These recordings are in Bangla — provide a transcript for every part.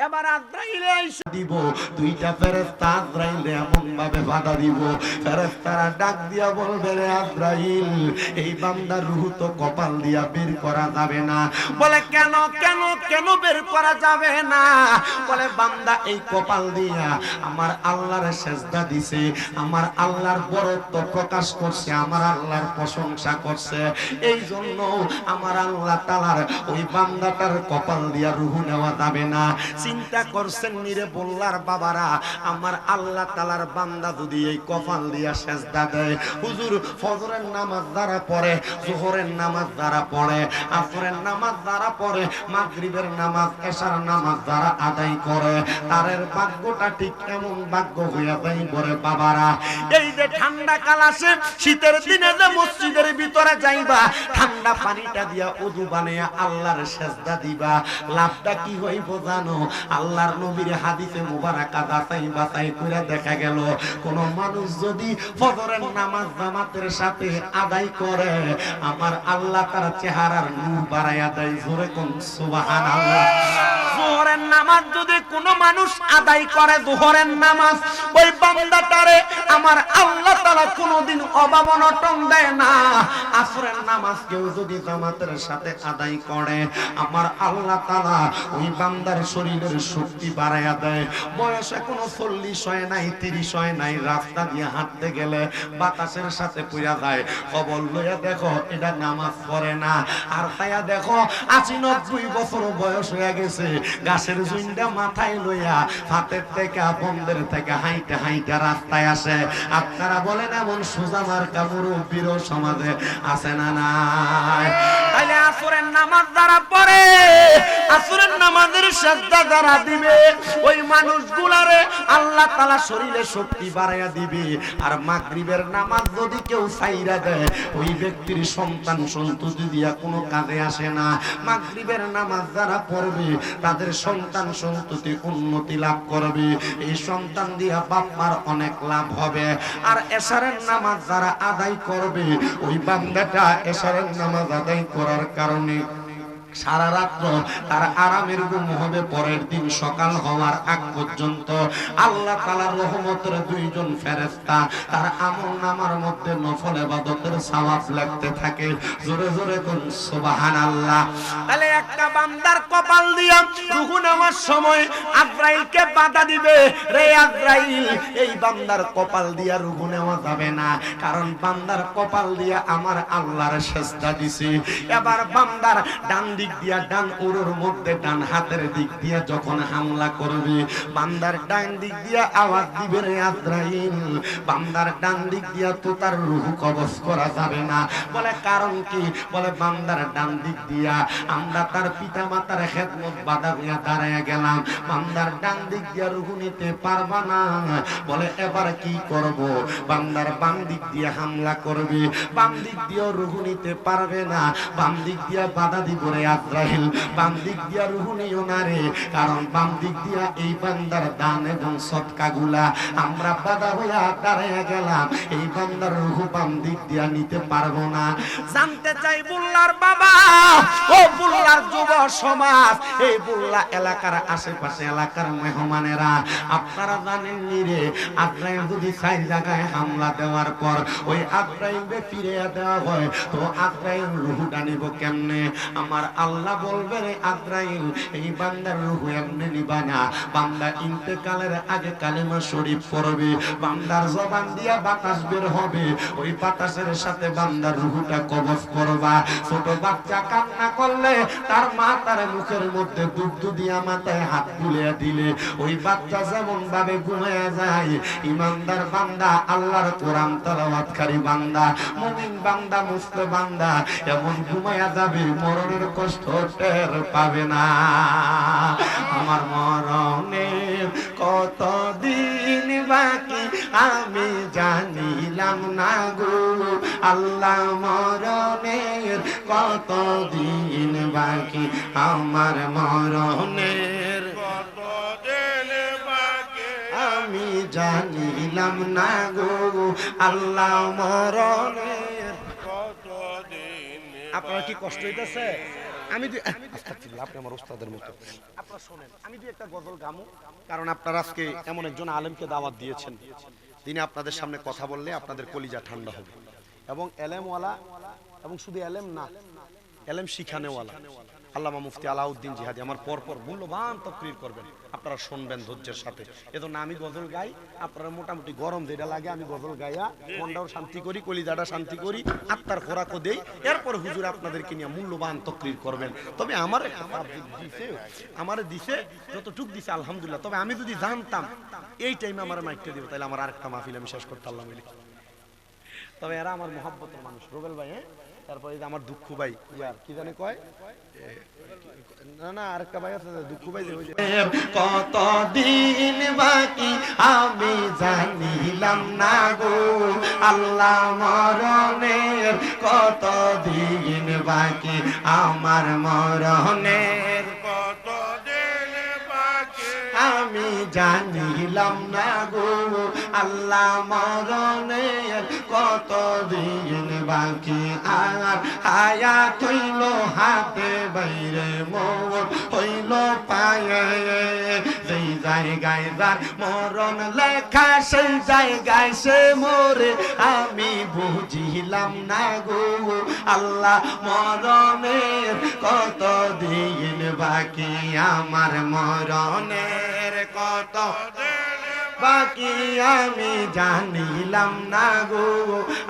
এবার আজরাইলে এসে দিব। দুইটা ফেরেশতা আজরাইলে এমন ভাবে বাধা দিব, ফেরেশতারা ডাক দিয়া বলবে, রে আজরাইল, এই বান্দার রূহ তো কপাল দিয়া বের করা যাবে না। বলে কেন কেন কেন বের করা যাবে না? বলে বান্দা এই কপাল দিয়া আমার আল্লাহর সেজদা দিছে, আমার আল্লাহর বরত্ব প্রকাশ করছে, আমার আল্লাহর প্রশংসা করছে, এই জন্য আমার আল্লাহ তাআলার ওই বান্দাটার কপাল দিয়া রূহ নেওয়া যাবে না। চিন্তা করছেন নিরে বললার বাবারা, আমার আল্লাহ তাআলার বান্দা যদি এই কপাল দিয়া সেজদা দেয়, হুজুর ফজরের নামাজ যারা পড়ে, যোহরের নামাজ যারা পড়ে, আসরের নামাজ যারা পড়ে, মাগরিবের নামাজ, এশার নামাজ যারা আদায় করে, তারের ভাগ্যটা ঠিক এমন ভাগ্য হইয়া যায় বলে বাবারা। এই যে ঠান্ডা কাল আসে, শীতের দিনে যে মসজিদের ভিতরে যাইবা, ঠান্ডা পানিটা দিয়া ওযু বানায়া আল্লাহর সেজদা দিবা, লাভটা কি হইব জানো? আল্লাহর নবীর হাদিসে মুবারাকা যাচাই বাছাই করে দেখা গেল, কোন মানুষ যদি ফজরের নামাজ জামাতের সাথে আদায় করে, আমার আল্লাহ তার চেহারার নূর বাড়াইয়া দেয়। জোরে কোন সুবহানাল্লাহ। যোহরের নামাজ যদি কোন মানুষ আদায় করে, যোহরের নামাজ, ওই বান্দাটারে আমার আল্লাহ তাআলা কোনদিন অভাব অনটন দেয় না। আসরের নামাজ কেউ যদি জামাতের সাথে আদায় করে, আমার আল্লাহ তাআলা ওই বান্দার শরীরের শক্তি বাড়াইয়া দেয়। বয়স এখনো 40 হয় নাই, 30 হয় নাই, রাস্তা দিয়ে হাঁটতে গেলে বাতাসের সাথে পুড়া যায়। খবর লইয়া দেখো এটা নামাজ পড়ে না। আর তাইয়া দেখো 80-90 বছর বয়স হয়ে গেছে, গাছের জুইন্ডা মাথায় লইয়া হাতের থেকে বন্ধের থেকে হাইটে হাইটে রাস্তায় আসে। আপনারা বলেন এমন সোজা মার্কা মুরব্বিরও সমাজে আছে না নাই? তাইলে আসরের নামাজ যারা পড়ে, আসরের নামাজের সেজদা যারা দিবে, ওই মানুষগুলারে আল্লাহ তাআলা শরীরে শক্তি বাড়াইয়া দিবে। আর মাগরিবের নামাজ যদি কেউ ছাইরা দেয়, ওই ব্যক্তির সন্তান সন্ততি দিয়া কোনো কাজে আসে না। মাগরিবের নামাজ যারা পড়বে, তাদের সন্তান সন্ততি উন্নতি লাভ করবে, এই সন্তান দিয়া বাপ মার অনেক লাভ হবে। আর এশারের নামাজ যারা আদায় করবে, ওই বান্দাটা এশারের নামাজ আদায় করার কারণে সারা রাত্র তার আরামের ঘুম হবে। পরের দিন সকাল হওয়ার আগ পর্যন্ত আল্লাহ তাআলার রহমতের দুইজন ফেরেশতা তার আমলনামার মধ্যে নফল ইবাদতের সওয়াব লিখতে থাকে। জোরে জোরে কোন সুবহানাল্লাহ। তাহলে একটা বান্দার কপাল দিয়া রূহ নেওয়ার সময় আজরাইলকে বাধা দিবে, রে আজরাইল, এই বান্দার কপাল দিয়া রূহ নেওয়া যাবে না, কারণ বান্দার কপাল দিয়া আমার আল্লাহর সেজদা দিছে। এবার বান্দার ডান দিক দিয়া, ডান উরুর মধ্যে ডান হাতের দিক দিয়া যখন হামলা করবে, বান্দার ডান দিক দিয়া আওয়াজ দিবে, রে আজরাইল, বান্দার ডান দিক দিয়া তো তার রূহ কবজ করা যাবে না। বলে কারণ কি? বলে বান্দার ডান দিক দিয়া আমরা তার পিতা মাতার খেদমত বাধা হইয়া দাঁড়াইয়া গেলাম, বান্দার ডান দিক দিয়া রূহ নিতে পারবা না। বলে এবার কি করব? বান্দার বাম দিক দিয়া হামলা করবে, বাম দিক দিয়া রূহ নিতে পারবে না, বাম দিক দিয়া বাধা দিব, রে আজরাইল, বাম দিক দিয়া রূহ নিও না রে, কারণ বাম দিক দিয়া এই বান্দার দান এবং সদকাগুলা আমরা বাধা হইয়া দাঁড়াইয়া গেলাম, এই বান্দার রূহ বাম দিক দিয়া নিতে পারবো না। জানতে চাই বুল্লার বাবা, ও বুল্লার যুব সমাজ, এই বুল্লা এলাকার আশেপাশে এলাকার মেহমানেরা, আপনারা জানেন নি রে, আজরাইল যদি 4 জায়গায় হামলা দেওয়ার পর ওই আজরাইলকে ফিরে দেওয়া হয়, তো আজরাইল রূহটা নিব কেমনে? আমার আল্লাহ বলবে, রে আজরাইল, এই বান্দার রূহ এমনি নিবা না, বান্দা ইন্তেকালের আগে কালিমা শরীফ পড়বে, বান্দার জবান দিয়া বাতাস বের হবে, ওই বাতাসের সাথে বান্দার রূহটা কবজ করবা। ছোট বাচ্চা কান্না করলে তার মা তার মুখের মধ্যে দুধ দিয়া মাথায় হাত বুলিয়ে দিলে ওই বাচ্চা যেমন ভাবে ঘুমায়া যায়, ইমানদার বান্দা, আল্লাহর কোরআন তেলাওয়াতকারী বান্দা, মুমিন বান্দা, মুসলিম বান্দা এমন ঘুমায়া যাবে, মরণের কষ্ট টের পাবে না। আমার মরণের কত দিন বাকি আমি জানিলাম না গো আল্লাহ, মরণের কত দিন বাকি, আমার মরণের কত দিন বাকি আমি জানিলাম না গো আল্লাহ, মরণের কত দিন। আপনার কি কষ্ট হইতেছে? আপনি আমার ওস্তাদের মতো। আপনারা শোনেন, আমি দুই একটা গজল গামু, কারণ আপনারা আজকে এমন একজন আলেমকে দাওয়াত দিয়েছেন, তিনি আপনাদের সামনে কথা বললে আপনাদের কলিজা ঠান্ডা হবে। এবং এলেমওয়ালা, এবং শুধু এলেম না, এলেম শিখানেওয়ালা আল্লামা মুফতি আলাউদ্দিন জিহাদি আমার পরপর মূল্যবান তাকরীর করবেন, আপনারা শুনবেন ধৈর্যের সাথে। এজন্য আমি গজল গাই, আপনারা মোটামুটি গরম যেটা লাগে আমি গজল গাইয়া মনটাও শান্তি করি, কলিজাটা শান্তি করি, আত্মার খোরাকও দেই, এরপর হুজুর আপনাদেরকে নিয়ে মূল্যবান তাকরীর করবেন। তবে আমার দিছে যতটুক দিছে আলহামদুলিল্লাহ। তবে আমি যদি জানতাম এই টাইমে আমার মাইকটা দিব, তাহলে আমার আরেকটা মাহফিল আমি শেষ করতে আল্লাহ মিলে। তবে এরা আমার মহব্বতের মানুষ, রুবেল ভাই, হ্যাঁ, তারপরে আমার দুঃখু ভাই, ইয়ার কি জানে কয়, না আরেকটা ভাই আছে দুঃখু ভাই, কতদিন বাকি আমি জানিলাম না গো আল্লাহ মরণের, কতদিন বাকি আমার মরণের, কতদিন বাকি আমি জানিলাম না গো আল্লাহ মরণের, কতদিন বাকি আর হায়াত হইল হাতে বাইরে মোর হইল পায়ে, যেই জায়গায় যার মরণ লেখা সেই জায়গায় সে মোরে, আমি বুঝিলাম না গো আল্লাহ মরণের, কতদিন বাকি আমার মরণের, কত বাকি আমি জানিলাম না গো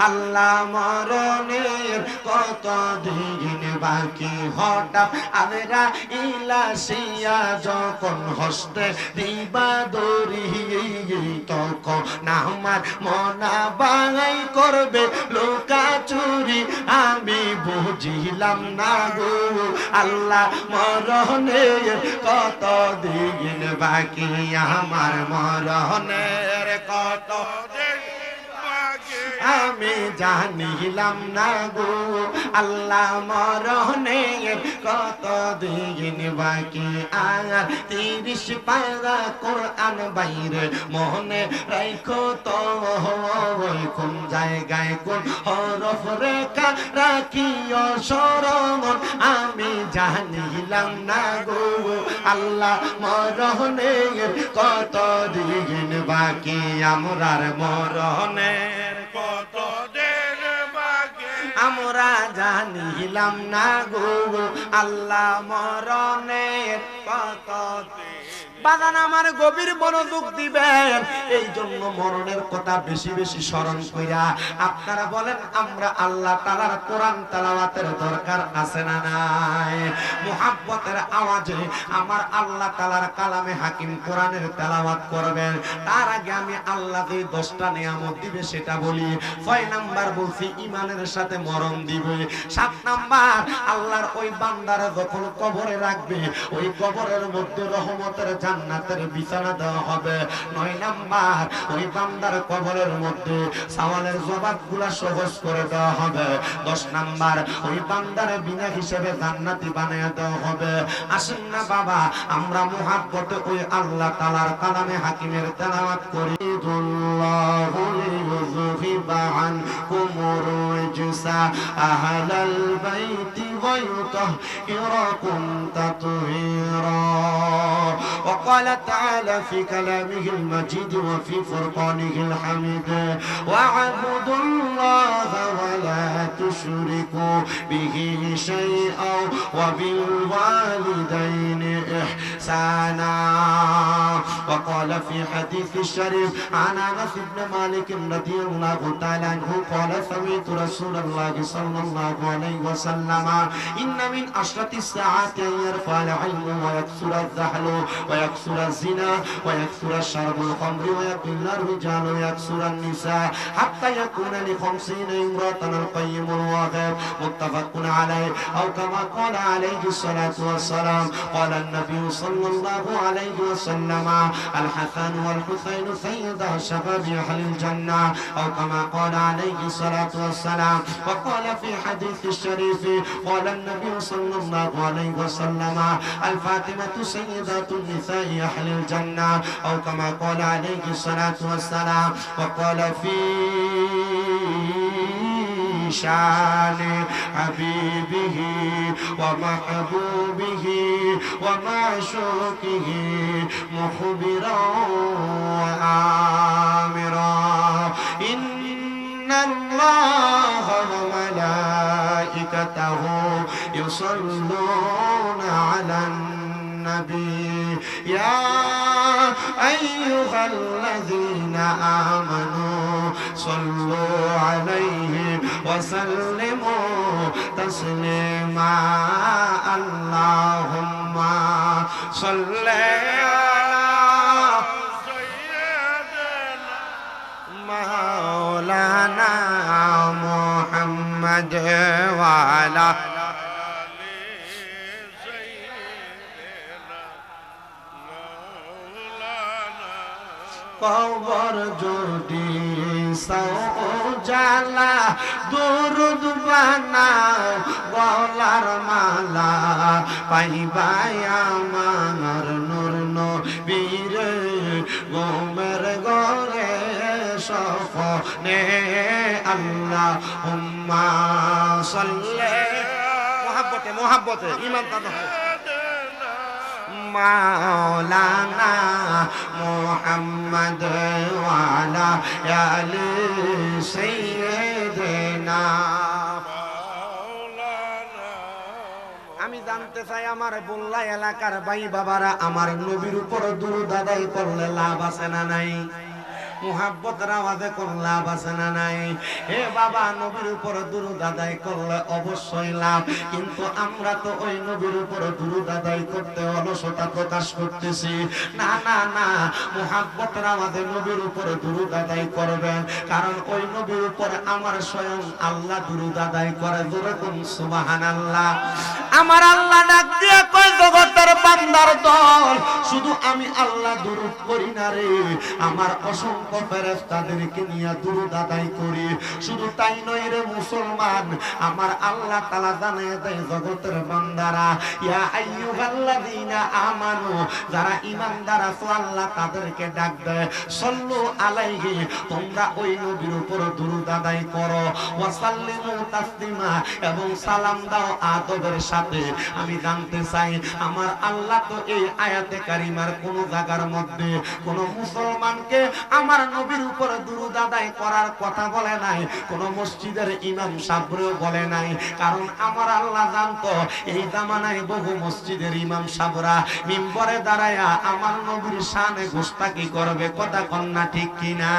আল্লাহ মরণের, কতদিন বাকি। হঠাৎ আমরা ইলাসিয়া যখন হস্তে দিবা দরি, তখন আমার মনা বাঙাই করবে লোকা চুরি, আমি বুঝিলাম না গো আল্লাহ মরণের, কতদিন বাকি আমার মরণের, কতদিন আমি জানিলাম না গো আল্লাহ মরণের, কতদিন বাকি আর 30 পারা কোরআন বাইরে মনে রাখো তো, কোন জায়গায় কোন হরফ রেখা রাখিও স্মরণ, আমি জানিলাম না গো আল্লাহ মরণের, কতদিন বাকি আমরার মরণের, কতদিন বাকি আমরা জানিলাম না গো আল্লাহ মরণের, কতদিন। বাগান আমার গভীর মনোযোগ দিবেন, এই জন্য মরণের কথা বেশি বেশি স্মরণ কইরা আপনারা বলেন আমরা আল্লাহ তাআলার কোরআন তেলাওয়াতের দরকার আছে না নাই? মুহাব্বতের আওয়াজে আমার আল্লাহ তাআলার কালামে হাকিম কোরআনের তেলাওয়াত করবেন। তার আগে আমি আল্লাহ যে 10টা নিয়ামত দিবে সেটা বলি। 6 নাম্বার বলছি ঈমানের সাথে মরণ দিবে। 7 নাম্বার আল্লাহর ওই বান্দারা যখন কবরে রাখবে, ওই কবরের মধ্যে রহমতের জান্নাতের বিছানা দেওয়া হবে। 9 নাম্বার ওই বান্দার কবরের মধ্যে সওয়ালের জবাবগুলো সহজ করে দেওয়া হবে। 10 নাম্বার ওই বান্দার বিনা হিসেবে জান্নাতি বানিয়ে দেওয়া হবে। আসেন না বাবা আমরা মুহাব্বতে ওই আল্লাহ তাআলার কালামে হাকিমের তেলাওয়াত করি। দুল্লাহু লিযুযহিবা আনকুমুর রিজসা আহলাল বাইতি ওয়া ইউতাহহিরাকুম তাতহীরা। وقال تعالى في كلامه المجيد وفي فرقانه الحميد واعبدوا الله ولا تشركوا به شيئا وبالوالدين إحسانا. وقال في حديث الشريف عن أنس بن مالك رضي الله تعالى عنه قال سمعت رسول الله صلى الله عليه وسلم إن من أشرط الساعات أن يرفع العلم ويكثر الزحل ويكثر الزنا ويكثر الشرب الخمر ويقل الرجال ويكثر النساء حتى يكون ل50 امرأة القيم الواغب متفق عليه أو كما قال عليه الصلاة والسلام. قال النبي صلى الله عليه وسلم الحسن والحسين سيدا شباب أهل الجنة أو كما قال عليه الصلاة والسلام. وقال في حديث الشريف قال النبي صلى الله عليه وسلم الفاطمة سيدة النساء أهل الجنة أو كما قال عليه الصلاة والسلام. وقال في بشان حبيبه ومحبوبه ومعشوقه مخبرا وآمرا إن الله وملائكته يصلون على النبي يا أيها الذين آمنوا صلوا عليه وسلموا تسليما اللهم صل على سيدنا مولانا محمد وعلى কবর যদি সৌজালা দুরুদ বানাও গলার মালা পাইবাই আমার নূর নবীর গোমের গরে সফনে আল্লাহুম্মা সাল্লি মোহাব্বতে মোহাব্বতে ঈমান তাতে হয় মাওলানা মুহাম্মদ ওয়ালা আলি সাইয়্যিদিনা আমি জানতে চাই আমার বল্লা এলাকার ভাই বাবারা আমার নবীর উপর দুরূদ আদায় করলে লাভ আছে না নাই মুহাব্বতের আওয়াজে কোন লাভ আছে না নাই হে বাবা নবীর উপর দুরূদ আদায় করলে অবশ্যই লাভ কিন্তু আমরা তো ওই নবীর উপর দুরূদ আদায় করতে অলসতা প্রকাশ করতেছি না না না মুহাব্বতের আওয়াজে নবীর উপর দুরূদ আদায় করবেন কারণ ওই নবীর উপর আমার স্বয়ং আল্লাহ দুরূদ আদায় করে জোরে কোন সুবহানাল্লাহ আমার আল্লাহ ডাক দিয়ে কয় জগতের বান্দার দল শুধু আমি আল্লাহ দুরূদ করি না রে আমার অসংখ্য ফেরেশতাদেরকে নিয়ে দুরূদ আদায় করি শুধু তাই নয় রে মুসলমান আমার আল্লাহ তাআলা জানে দেয় জগতের বান্দারা ইয়া আইয়ুহাল্লাযীনা আমানু যারা ঈমানদার আছো আল্লাহ তাদেরকে ডাক দেয় সাল্লু আলাইহি তোমরা ওই নবীর উপর দুরূদ আদায় করো ওয়া সাল্লিমু তাসলিমা এবং সালাম দাও আদবের সাথে আমি জানতে চাই আমার আল্লাহ তো এই আয়াতে কারিমার কোন জায়গার মধ্যে কোন মুসলমানকে আমার নবীর উপর দুরূদ আদায় করার কথা বলে নাই কোন মসজিদের ইমাম সাহেবও বলে নাই কারণ আমার আল্লাহ জানতো এই জামানায় বহু মসজিদের ইমাম সাহেবরা মিম্বরে দাঁড়ায়া আমার নবীর শানে গোস্তাকি করবে কথা কন্না ঠিক কিনা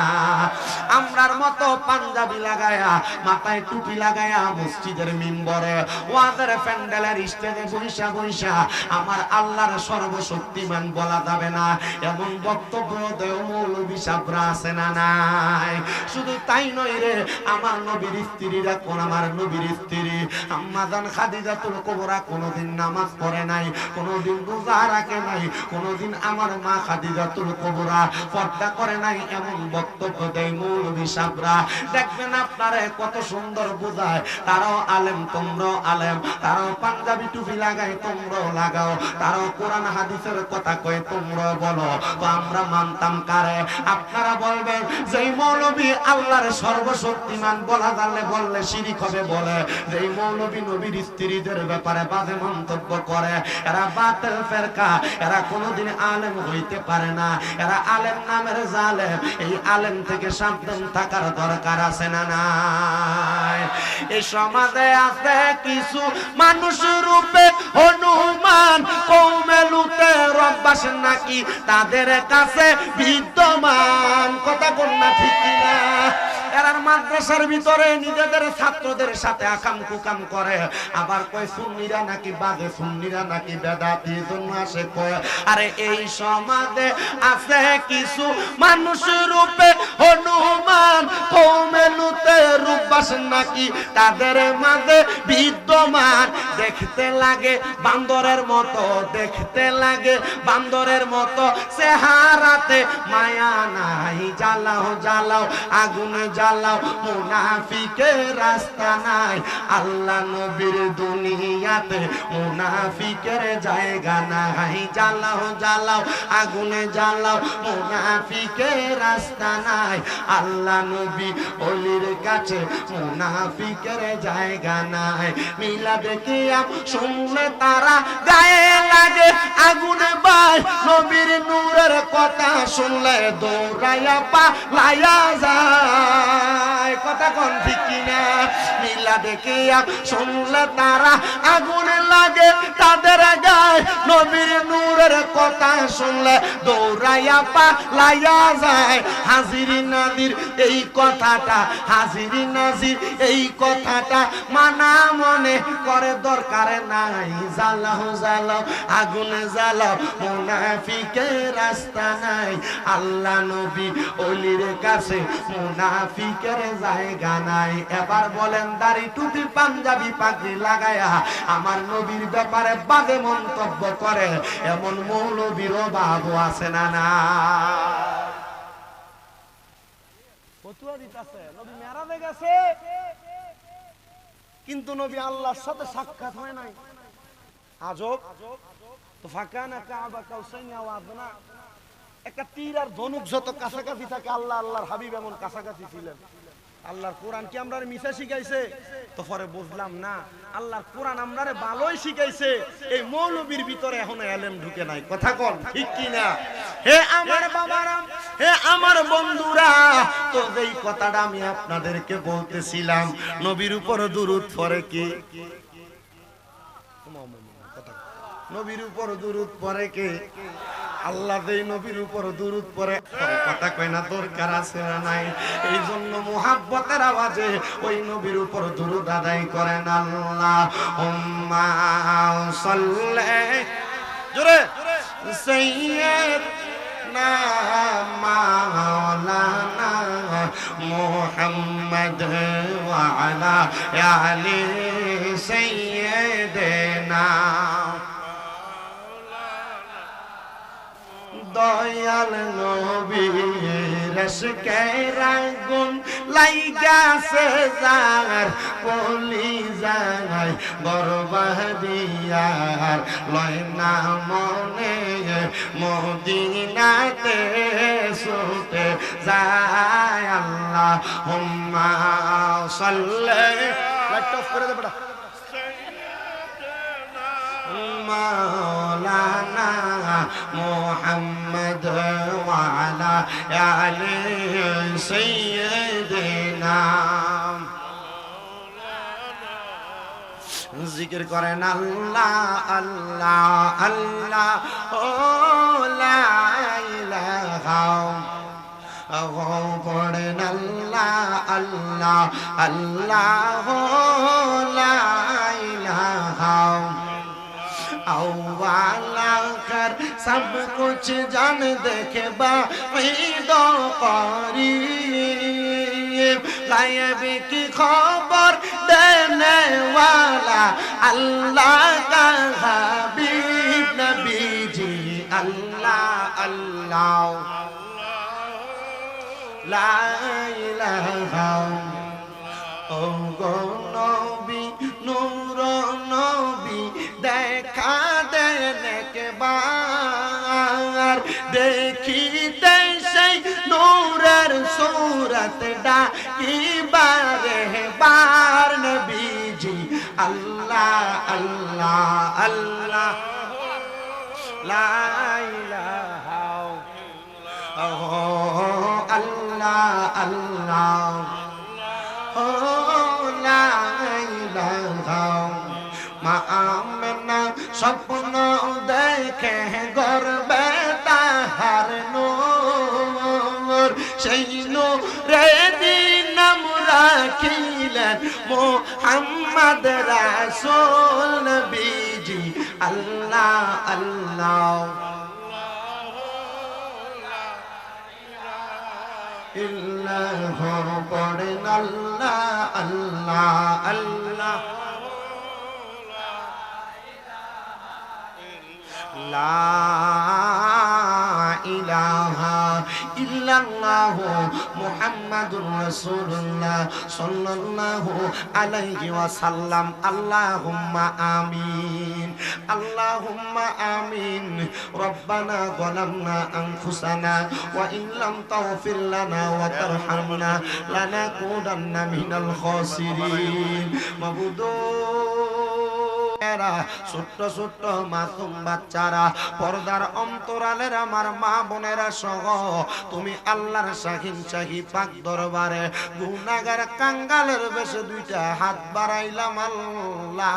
আমরার মতো পাঞ্জাবি লাগায়া মাথায় টুপি লাগায়া মসজিদের মিম্বরে ওয়াজের প্যান্ডেলের স্টেজে বইসা বইসা আমার আল্লাহর সর্বশক্তিমান বলা যাবে না এমন বক্তব্য দেও মৌলভী সাহেবরা আছে না নাই শুধু তাই নয় রে আমার নবীর স্ত্রীরা কোন আমার নবীর স্ত্রী আম্মা জান খাদিজাতুল কুবরা কোনদিন নামাজ পড়ে নাই কোনদিন রোজা রাখে নাই কোনদিন আমার মা খাদিজাতুল কুবরা পর্দা করে নাই এমন বক্তব্য দেয় মৌলভী সাহেবরা দেখবেন আপনারা কত সুন্দর বোঝায় তারাও আলেম তোমরাও আলেম তারাও পাঞ্জাবি টুপি লাগায় তোমরাও লাগাও তারাও কোরআন হাদিসের কথা কয় তোমরাও বলো তো আমরা মানতাম কারে আপনারা বলবেন যে মৌলভী আল্লাহর সর্বশক্তিমান বলা জানলে বললে শিরিক হবে বলে যে মৌলভী নবীর স্ত্রীদের ব্যাপারে বাজে মন্তব্য করে এরা বাতিল ফেরকা এরা কোনোদিন আলেম হইতে পারে না এরা আলেম নামের জালেম এই আলেম থেকে সাবধান থাকার দরকার আছে না নাই এই সমাজে আছে কিছু মানুষ রূপে হনুমান কওমে লুতের অভ্যাস নাকি তাদের কাছে বিদ্যমান কথা কোন না ঠিক কিনা এরার মাদ্রাসার ভিতরে নিজেদের ছাত্রদের সাথে আকাম কুকাম করে আবার কয় সুন্নিরা নাকি বাজে সুন্নিরা নাকি বেদাতি জন্য আসে কয় আরে এই সমাজে আছে কিছু মানুষ রূপে হনুমান কওমে লুতের অভ্যাস নাকি তাদের মাঝে বিদ্যমান দেখতে লাগে বান্দরের মতো দেখতে লাগে বান্দরের মতো চেহারাতে মায়া নাই জ্বালাও জ্বালাও আগুনে জ্বালাও মুনাফিকের রাস্তা নাই আল্লাহ নবীর দুনিয়াতে মুনাফিকের জায়গা নাই জ্বালাও জ্বালাও আগুনে জ্বালাও মুনাফিকের রাস্তা নাই আল্লাহ নবী ওলির কাছে মুনাফিকের জায়গা নাই মিলাদে কিয়াম শুনলে তারা গায়ে লাগে আগুনে ভাই নবীর নূরের কথা শুনলে দৌড়াইয়া পালাইয়া যায় কথা কোন ঠিক কিনা মিলাদে কিয়াম শুনলে তারা আগুনে লাগে তাদের গায়ে নবীর নূরের কথা শুনলে দৌড়াইয়া পালাইয়া যায় হাজিরি নাজির এই কথাটা হাজিরি নাজির এই কথাটা মানা মনে করে দরকার নাই জ্বালাও জ্বালাও আগুনে জ্বালাও মুনাফিকের রাস্তা নাই আল্লাহ নবী ওলির কাছে মুনাফিকের জায়গা নাই এবার বলেন দাড়ি টুপি পাঞ্জাবি পাগড়ি লাগায়া আমার নবীর ব্যাপারে বাজে মন্তব্য করে এমন মৌলবীর বাবু আছে না না ফতুয়া দিতেছে নবী মেরাজে গেছে কিন্তু নবী আল্লাহর সাথে সাক্ষাৎ হয় নাই আজব তো ফাকানা কাবা কাউসাইন ওয়া আদনা একটা তীর আর ধনুক যত কাছাকাছি থাকে আল্লাহ আল্লাহর হাবিব এমন কাছাকাছি ছিলেন আল্লাহর কোরআন কি আমরারে মিছা শিখাইছে তো পরে বুঝলাম না আল্লাহর কোরআন আমরারে ভালোই শিখাইছে এই মৌলবীর ভিতরে এখনো ইলম ঢুকে নাই কথা কোন ঠিক কি না হে আমার বাবারা হে আমার বন্ধুরা তো এই কথাটা আমি আপনাদেরকে বলতেছিলাম নবীর উপর দুরূদ পড়ে কি নবীর উপর দুরূদ পড়ে কে আল্লাহ দেই নবীর উপর দুরূদ পড়ে কথা কয় না দরকার আছে না নাই এইজন্য মুহাব্বতের আওয়াজে ওই নবীর উপর দুরূদ আদায় করেন আল্লাহুম্মা সাল্লি জোরে সাইয়্যিদনা মাওলানা মুহাম্মদ ওয়া আলা আলি সাইয়্যিদিনা দয়াল নবীর আশকের আগুন লাইগাছে যার কলি যায় বরবাদিয়ার লয় না মনে মদিনাতে ছুটে যায় আল্লাহুম্মা সাল্লি লাইট অফ করে দে বেটা مولانا محمد وعلى آل سيدنا জিকির করেন আল্লাহ আল্লাহ আল্লাহ ও লা ইলাহা পড়েন আল্লাহ আল্লাহ আল্লাহ লা ইলাহা আওয়ালাকার সব কুছ জান দেখে বাঈদ করিম গায়ব কি খবর দেনে वाला अल्लाह का हबीब नबी जी अल्लाह अल्लाह ला इलाहा ओ गो नबी नूर नबी देखा देने के बार देखिते সেই নূরের सूरत ডাকি বারে বার নবীজি আল্লাহ আল্লাহ আল্লাহ লা ইলাহা আল্লাহ আল্লাহ লা ইলাহা মা আমেনা স্বপ্ন দেখে গর্বে তাহার নূর সেই নূরে নাম রাখিলেন মুহাম্মদ রাসূল নবীজি আল্লাহ আল্লাহ ইল্লাহ পড়েন আল্লাহ আল্লাহ আল্লাহ লা ইলাহা ইল্লা ইল্লাল্লাহু মুহাম্মাদুর রাসূলুল্লাহ সাল্লাল্লাহু আলাইহি ওয়াসাল্লাম। আল্লাহুম্মা আমিন, আল্লাহুম্মা আমিন। রব্বানা যালামনা আনফুসানা ওয়া ইন লাম তাগফির লানা ওয়া তারহামনা লানাকুনান্না মিনাল খাসিরিন। মাবুদ, ছোট্ট ছোট্ট মাসুম বাচ্চারা, পর্দার অন্তরালের আমার মা বোনেরা সহ তুমি আল্লাহর শাহিন শাহী পাক দরবারে গুনাহগার কাঙ্গালের বেশে দুইটা হাত বাড়াইলাম আল্লাহ।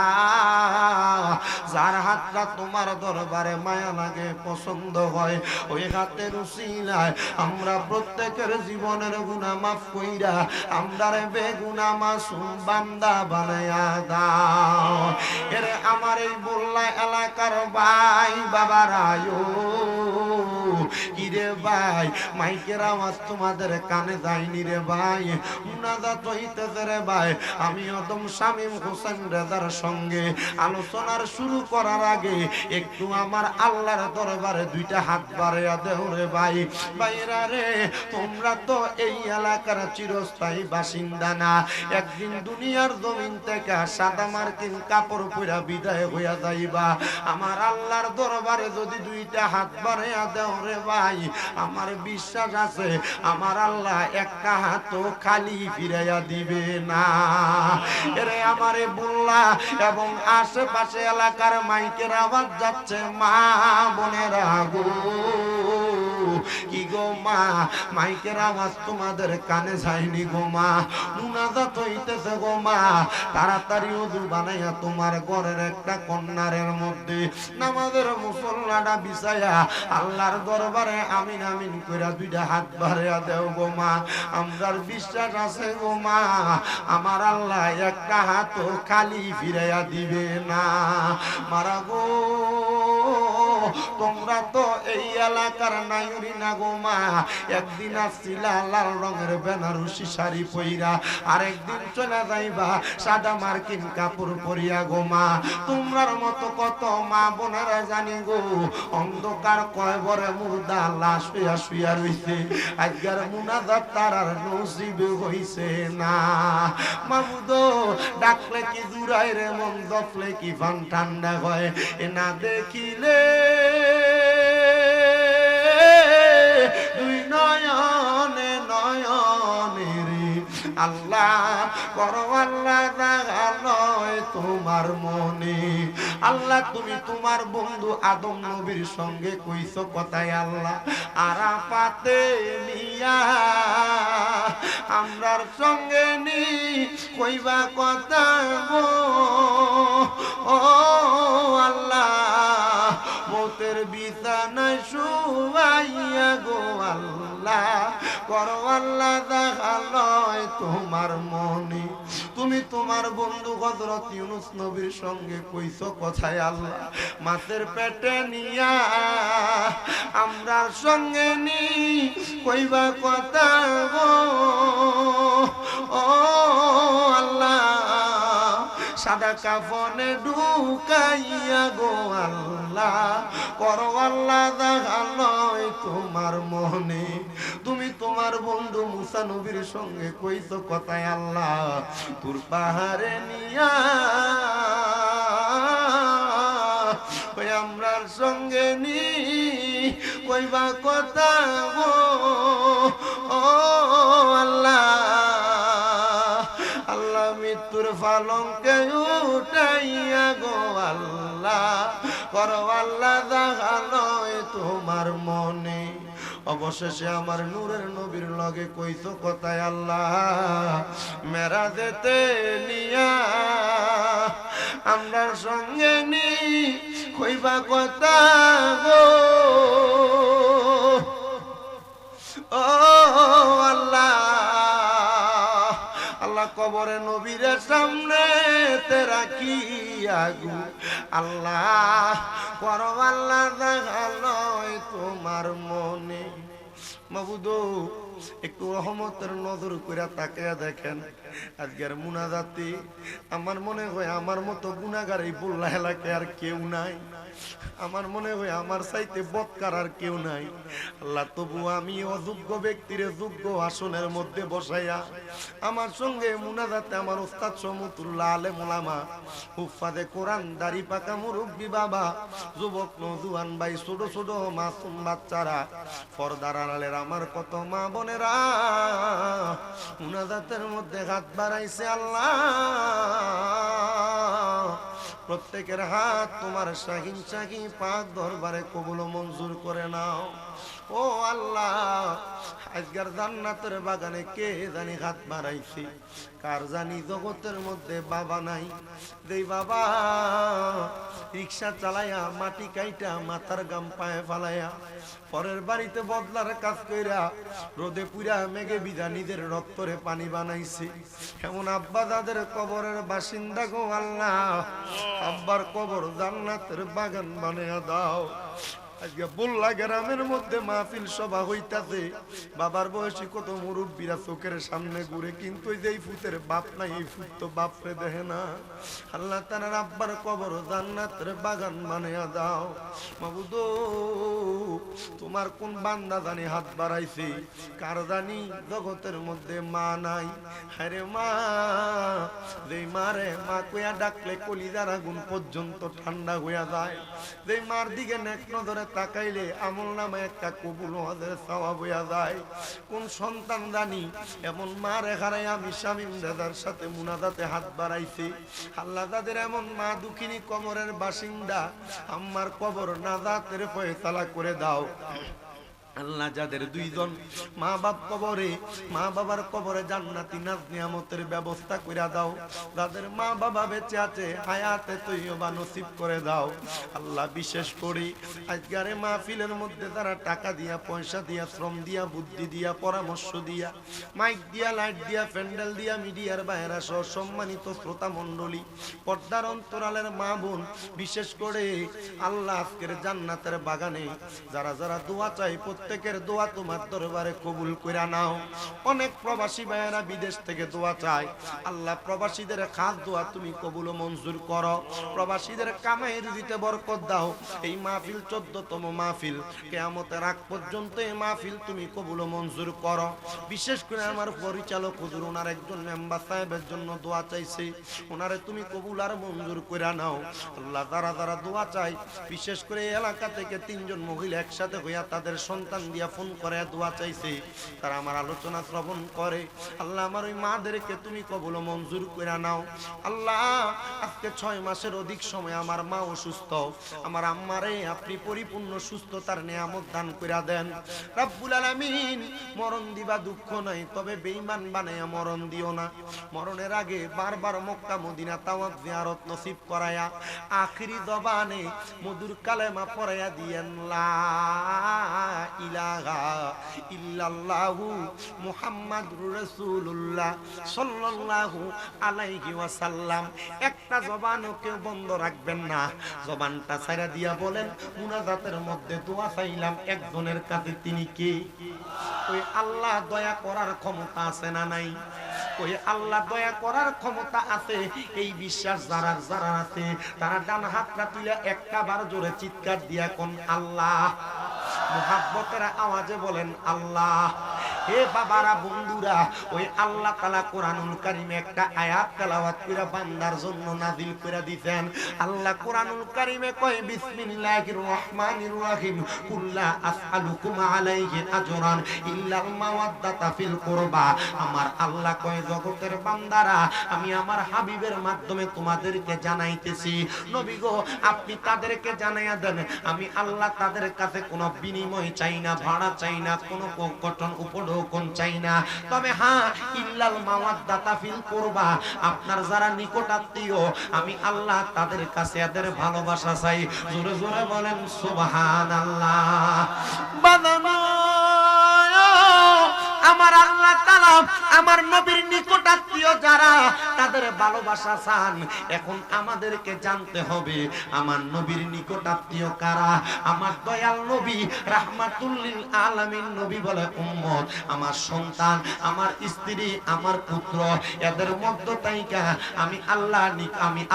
যার হাতটা তোমার দরবারে মায়া লাগে, পছন্দ হয়, ওই হাতের উসিলায় আমরা প্রত্যেকের জীবনের গুনাহ মাফ কইরা আমরারে বেগুনাহ মাসুম বান্দা বানায়া দাও। এর আমার এই বল্লা এলাকার ভাই বাবারায়ো, কিরে ভাই, মাইকের আওয়াজ তোমাদের কানে যায়নি রে ভাই, মুনাজাত হইতেছে রে ভাই। আমি অদম শামীম হোসেন রেজার সঙ্গে আলোচনার শুরু করার আগে একটু আমার আল্লাহর দরবারে দুইটা হাত বাড়াইয়া দেও রে ভাই। ভাইরা রে, তোমরা তো এই এলাকার চিরস্থায়ী বাসিন্দা না, একদিন দুনিয়ার জমিন থেকে সাদা মার্কিন কাপড় পরা বিদায় হইয়া যাইবা। আমার আল্লাহর দরবারে যদি দুইটা হাত বাড়াইয়া দেও রে ভাই, আমার বিশ্বাস আছে আমার আল্লাহ একটা হাতও খালি ফিরাইয়া দিবে না। এরে আমারে বললা এবং আশেপাশে এলাকার মাইকের আওয়াজ যাচ্ছে, মা বোনেরা গো, কি গো মা, মাইকের আওয়াজ তোমাদের কানে যায়নি গো মা, মুনাজাত হইতেছে গো মা, তাড়াতাড়ি ওযু বানাইয়া তোমার ঘরের একটা কন্যারের মধ্যে নামাজের মুসল্লাটা বিছায়া আল্লাহর দরবারে আমিন আমিন কইরা দুইটা হাত বাড়াইয়া দেও গো মা। আমরার বিশ্বাস আছে গো মা, আমার আল্লাহ একটা হাতও খালি ফিরাইয়া দিবে না। মারা গো, তোমরা তো এই এলাকার নাইরি না গো মা, একদিন আসছিলা লাল রঙের বেনারসি শাড়ি পইরা, আরেকদিন চলে যাইবা সাদা মার্কিন কাপড় পরিয়া গো মা। তোমরার মতো কত মা বোনেরা জানি গো অন্ধকার কয়বরে মুর্দা লাশ শুয়া শুয়া রইছে, আজকের মুনাজাত তারার নসিব হইছে না। মাবুদ, ডাকলে কি জুড়াই রে মন, জপলে কি ফান ঠান্ডা হয়, এ না দেখিলে দুই নয়নে নয়নে রে আল্লাহ করো আল্লাহ জাগালয় তোমার মনে। আল্লাহ, তুমি তোমার বন্ধু আদম নবীর সঙ্গে কইছো কথায় আল্লাহ আরাফাতে নিয়া আমরার সঙ্গে নি কইবা কথা গো, ও আল্লাহ মতের বিছানায় শুয়াইয়া গো আল্লাহ করো আল্লাহ জাগালয় তোমার মনে। তুমি তোমার বন্ধু হযরত ইউনূস নবীর সঙ্গে কইছো কথায় আল্লাহ মাছের পেটে নিয়া আমরার সঙ্গে নি কইবা কথা গো, ও আল্লাহ সাদা কাফনে ঢুকাইয়া গো আল্লাহ করো আল্লাহ জাগালয় তোমার মনে। তুমি তোমার বন্ধু মুসা নবীর সঙ্গে কইছো কথায় আল্লাহ তুর পাহাড়ে নিয়া ওই আমরার সঙ্গে নি কইবা কথা গো, ও আল্লাহ আল্লাহ মৃত্যুর পালঙ্কে উঠাইয়া গো আল্লাহ করো আল্লাহ জাগালয় তোমার মনে। অবশেষে আমার নূরের নবীর লগে কইছো কথায় আল্লাহ মেরাজেতে নিয়া আমরার সঙ্গে নি কইবা কথা গো, ও আল্লাহ আল্লাহ কবরে নবীর সামনে তেরা কি আগু আল্লাহ করো আল্লাহ জাগালয় তোমার মনে। মাবুদ, একটু রহমতের নজর কইরা তাকায়া দেখেন আজকের মুনাজাতি। আমার মনে হয় আমার মতো গুনাহগার এই বল্লা এলাকায় আর কেউ নাই। আমার মনে হয় আমার চাইতে বদকার আর কেউ নাই। আল্লাহ তবু আমি অযোগ্য ব্যক্তির যোগ্য আসনের মধ্যে বসাইয়া আমার সঙ্গে মুনাজাতে আমার ওস্তাদ সমতুল্লাহ আলেম ওলামা হুফাজে কোরআন দাড়ি পাকা মুরব্বী বাবা যুবক নওজোয়ান ভাই ছোট ছোট মাসুম বাচ্চারা পর্দার আড়ালের আমার কত মা বোনেরা মুনাজাতের মধ্যে হাত বাড়াইছে আল্লাহ প্রত্যেকের হাত তোমার শাহিন শাহী পাক দরবারে কবুল মঞ্জুর করে নাও। ও আল্লাহ আজকের জান্নাতের বাগানে কে জানি হাত বাড়াইছে, কার জানি জগতের মধ্যে বাবা নাই, যেই বাবা রিক্সা চালাইয়া মাটি কাইটা মাথার গাম পায়ে ফালাইয়া পরের বাড়িতে বদলার কাজ কইরা রোদে পুরা মেঘে বিধা নিজের রক্তরে পানি বানাইছে, এমন আব্বা দাদের কবরের বাসিন্দা গো আল্লাহ আব্বার কবর জান্নাতের বাগান বানাইয়া দাও। আজকে বললা গ্রামের মধ্যে মাহফিল সভা হইতাছে, বাবার বয়সী কত মুরব্বীরা চোখের সামনে ঘুরে, কিন্তু যেই ফুতের বাপ নাই এই ফুত তো বাপরে দেখে না। আল্লাহ তাআলার আব্বার কবর জান্নাতের বাগান বানাইয়া দাও। মাবুদ তোমার কোন বান্দা জানি হাত বাড়াইছে, কার জানি জগতের মধ্যে মা নাই। আরে মা, যেই মারে মা কইয়া ডাকলে কলিজার আগুন পর্যন্ত ঠান্ডা হইয়া যায়, যেই মার দিকে নেক নজরে তাকাইলে আমল নামে একটা কবুল হজের সওয়াব হইয়া যায়। কোন সন্তান জানি এমন মা রেখারাই আমি শামীম দাদার সাথে মুনাজাতে হাত বাড়াইছে। আল্লাহ তাদের এমন মা দুঃখিনী কবরের বাসিন্দা, আমার কবর নাজাতের ফয়সালা করে দাও। আল্লাহ যাদের দুইজন মা বাপ কবরে, মা বাবার কবরে জান্নাতি নাজ নিয়ামতের ব্যবস্থা করে দাও। যাদের মা বাবা বেঁচে আছে হায়াতে তৈয়বা নসিব করে দাও। আল্লাহ বিশেষ করে আজকের মাহফিলের মধ্যে তারা টাকা দিয়া, পয়সা দিয়া, শ্রম দিয়া, বুদ্ধি দিয়া, পরামর্শ দিয়া, মাইক দিয়া, লাইট দিয়া, প্যান্ডেল দিয়া, মিডিয়ার বাইরা সহ সম্মানিত শ্রোতা মণ্ডলী, পর্দার অন্তরালের মা বোন, বিশেষ করে আল্লাহ আজকের জান্নাতের বাগানে যারা যারা দোয়া চাই প্রত্যেকের দোয়া তোমার দরবারে কবুল কইরা নাও। অনেক প্রবাসী ভাইয়েরা বিদেশ থেকে দোয়া চায়, আল্লাহ প্রবাসীদের খাস দোয়া তুমি কবুল ও মঞ্জুর করো। প্রবাসীদের কামাই রুজিতে বরকত দাও। এই মাহফিল 14তম মাহফিল, কিয়ামতের আগ পর্যন্ত এই মাহফিল তুমি কবুল ও মঞ্জুর করো। বিশেষ করে আমার পরিচালক হুজুর ওনার একজন মেম্বার সাহেবের জন্য দোয়া চাইছে, ওনারে তুমি কবুল আর মঞ্জুর কইরা নাও। আল্লাহ যারা যারা দোয়া চাই, বিশেষ করে এলাকা থেকে 3 জন মহিলা একসাথে হইয়া তাদের সন্তান দিয়া ফোন করে দোয়া চাইছে, তারা আমার আলোচনা শ্রবণ করে। আল্লাহ আমার ওই মাদেরকে তুমি কবুল ও মঞ্জুর কইরা নাও। আল্লাহ আজকে 6 মাসের অধিক সময় আমার মা অসুস্থ, আমার আম্মারে আপনি পরিপূর্ণ সুস্থতার নিয়ামত দান কইরা দেন রব্বুল আলামিন। মরণ দিবা দুঃখ নাই, তবে বেঈমান বানায়া মরণ দিও না। মরণের আগে বারবার মক্কা মদিনা তাওয়াফ জিয়ারত নসিব করায়া আখিরি জবানে মধুর কালেমা পড়াইয়া দিয়েন লা ইলাহা ইল্লাল্লাহু মুহাম্মাদুর রাসূলুল্লাহ সাল্লাল্লাহু আলাইহি ওয়াসাল্লাম। একটা জবানও কেউ বন্ধ রাখবেন না, জবানটা ছাইরা দিয়া বলেন মুনাজাতের মধ্যে দোয়া চাইলাম একজনের কাছে, তিনি কে? ওই আল্লাহ দয়া করার ক্ষমতা আছে না নাই? ওই আল্লাহ দয়া করার ক্ষমতা আছে, এই বিশ্বাস যারা যারা আছে তারা ডান হাতটা তুলে একটা বার জোরে চিৎকার দিয়া কোন আল্লাহ, মুহাব্বতের আওয়াজে বলেন আল্লাহ। হে বাবারা, বন্ধুরা, ওই আল্লাহ তাআলা কোরআনুল কারীমে একটা আয়াত তেলাওয়াত কইরা বান্দার জন্য নাযিল কইরা দিবেন। আল্লাহ কোরআনুল কারীমে কয় বিসমিল্লাহির রহমানির রহিম, কুল্লা আসআলুকুম আলাইহি আজরান ইল্লাল মাওয়াদ্দাতা ফিল কুরবা। আমার আল্লাহ কয় জগতের বান্দারা, আমি আমার হাবিবের মাধ্যমে তোমাদেরকে জানাইতেছি, নবী গো আপনি তাদেরকে জানাইয়া দেন আমি আল্লাহ তাদের কাছে কোনো বিনিময় চাই না, ভাড়া চাই না, কোনো কঠোর উপঢৌকন চাই না, তবে হ্যাঁ ইল্লাল মাওয়াদ্দাতা ফিল কুরবা, আপনার যারা নিকটাত্মীয় আমি আল্লাহ তাদের কাছে এদের ভালোবাসা চাই। জোরে জোরে বলেন সুবহানাল্লাহ। বাদামা আমার আল্লাহ তাআলা আমার নবীর নিকট নিকটাত্মীয় যারা তাদের ভালোবাসা চান, এখন আমাদেরকে জানতে হবে আমার নবীর নিকটাত্মীয় কারা। আমার দয়াল নবী রাহমাতুল লিল আলামিন নবী বলে উম্মত আমার সন্তান, আমার স্ত্রী, আমার পুত্র, এদের মধ্য থেকে আমি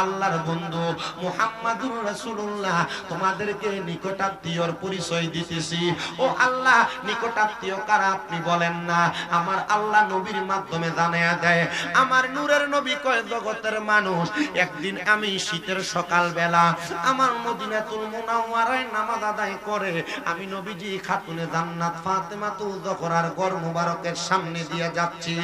আল্লাহর বন্ধু মুহাম্মাদুর রাসূলুল্লাহ তোমাদেরকে নিকটাত্মীয়র পরিচয় দিতেছি। ও আল্লাহ, নিকটাত্মীয় কারা আপনি বলেন না? আমার আল্লাহ নবীর মাধ্যমে জানায়া দেয়। আমার নূরের নবী কয় জগতের মানুষ, একদিন আমি শীতের সকাল বেলা আমার মদিনাতুল মুনাওয়ারায় নামাজ আদায় করে আমি নবীজি খাতুনে জান্নাত ফাতেমাতুল জোহরার ঘর মুবারকের সামনে দিয়ে যাচ্ছি।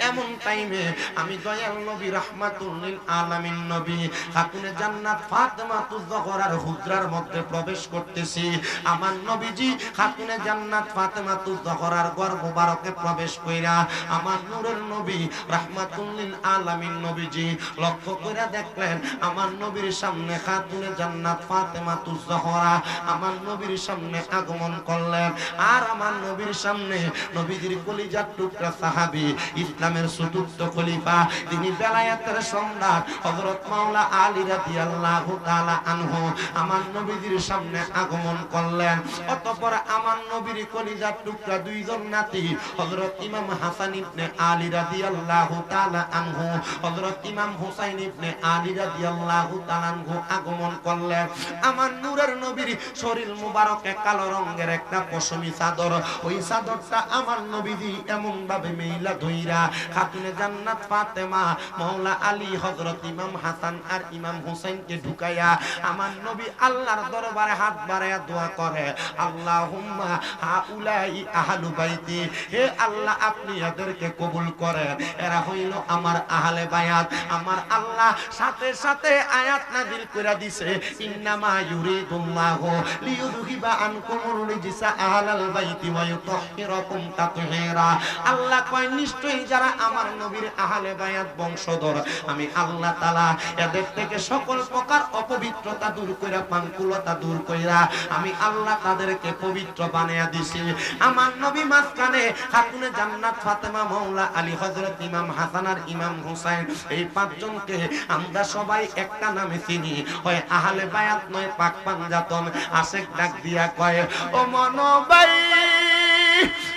এমন টাইমে আমি দয়াল নবী রাহমাতুল লিল আলামিন নবী খাতুনে জান্নাত ফাতেমাতুল জোহরার হুজরার মধ্যে প্রবেশ করতেছি। আমার নবীজি খাতুনে জান্নাত ফাতেমাতুল জোহরার ঘর মুবারকে প্রবেশ কইরা আমার নূরের নবী রাহমাতুল লিল আলামিন নবীজি লক্ষ্য করে দেখলেন আমার নবীর সামনে খাতুনে জান্নাত ফাতেমাতুল জোহরা আমার নবীর সামনে আগমন করলেন। আর আমার নবীর সামনে নবীজির কলিজার টুকরা সাহাবী, ইসলামের চতুর্থ খলিফা, তিনি বেলায়েতের সম্রাট হযরত মাওলা আলী রাদিয়াল্লাহু তাআলা আনহু আমার নবীজির সামনে আগমন করলেন। অতঃপর আমার নবীর কলিজার টুকরা দুইজন নাতি হযরত ইমাম হাসান ইবনে আলী রাদিয়াল্লাহু তাআলা আনহু, হযরত ইমাম হুসাইন ইবনে আলী রাদিয়াল্লাহু তাআলা আনহু আগমন করলেন। আমার নূরের নবীর শরীর মুবারকে কালো রঙের একটা পশমি চাদর, ওই চাদরটা আমার নবীজি এমন ভাবে মেইলা ধইরা খাতুনে জান্নাত ফাতেমা মাওলা আলী হযরত ইমাম হাসান আর ইমাম হুসাইনকে ঢুকাইয়া আমার নবী আল্লাহর দরবারে হাত বাড়ায়া দোয়া করে, আল্লাহুম্মা হাউলাই আহলু বাইতি, হে আল্লাহ আপনি এদেরকে কবুল করেন, এরা হইল আমার আহলে বায়াত। আমার আল্লাহ সাথে সাথে আয়াত নাযিল কইরা দিছে, ইন্নামা ইউরিদুল্লাহু লিইউযহিবা আনকুমুর রিজসা আহলাল বাইতি ওয়া ইউতাহহিরাকুম তাতহীরা। আল্লাহ কয় নিশ্চয়ই যারা আমার নবীর আহলে বায়াত বংশধর আমি আল্লাহ তাআলা এদের থেকে সকল প্রকার অপবিত্রতা দূর কইরা পাঙ্কুলতা দূর কইরা আমি আল্লাহ তাদেরকে পবিত্র বানায়া দিছি। আমার নবী মাঝখানে খাতুনে জান্নাত ফাতেমা মাওলা আলী হযরত ইমাম হাসান আর ইমাম হুসাইন, এই পাঁচজনকে আমরা সবাই একটা নামে চিনি, হয় আহলে বায়াত নয় পাক পাঞ্জাতন। আশেক ডাক দিয়া কয়, ও মনোবাই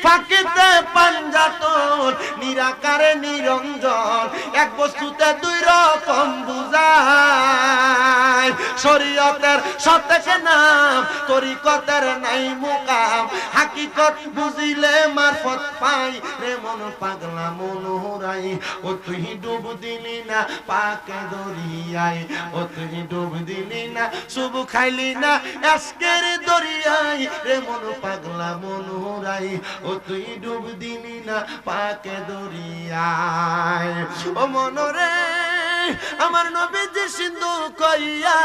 ফাঁকিতে পাঞ্জাতন নিরাকারে নিরঞ্জন, এক বস্তুতে দুই রকম বুঝায়, শরীয়তের সতেকে নাম তরিকতের নাই মুকাম, হাকিকত বুঝিলে মারফত পাই রে মন পাগলা মন হুরাই, ও তুই ডুব দিলি না পাকে দরিয়ায়, ও তুই ডুব দিলি না শুভ খাইলি না আজকের দরিয়ায় রে মন পাগলা মন হুরাই, ও তুই ডুব দিলি না পাকে দরিয়ায়। ও মনরে আমার নবীজি সিন্ধু কইয়া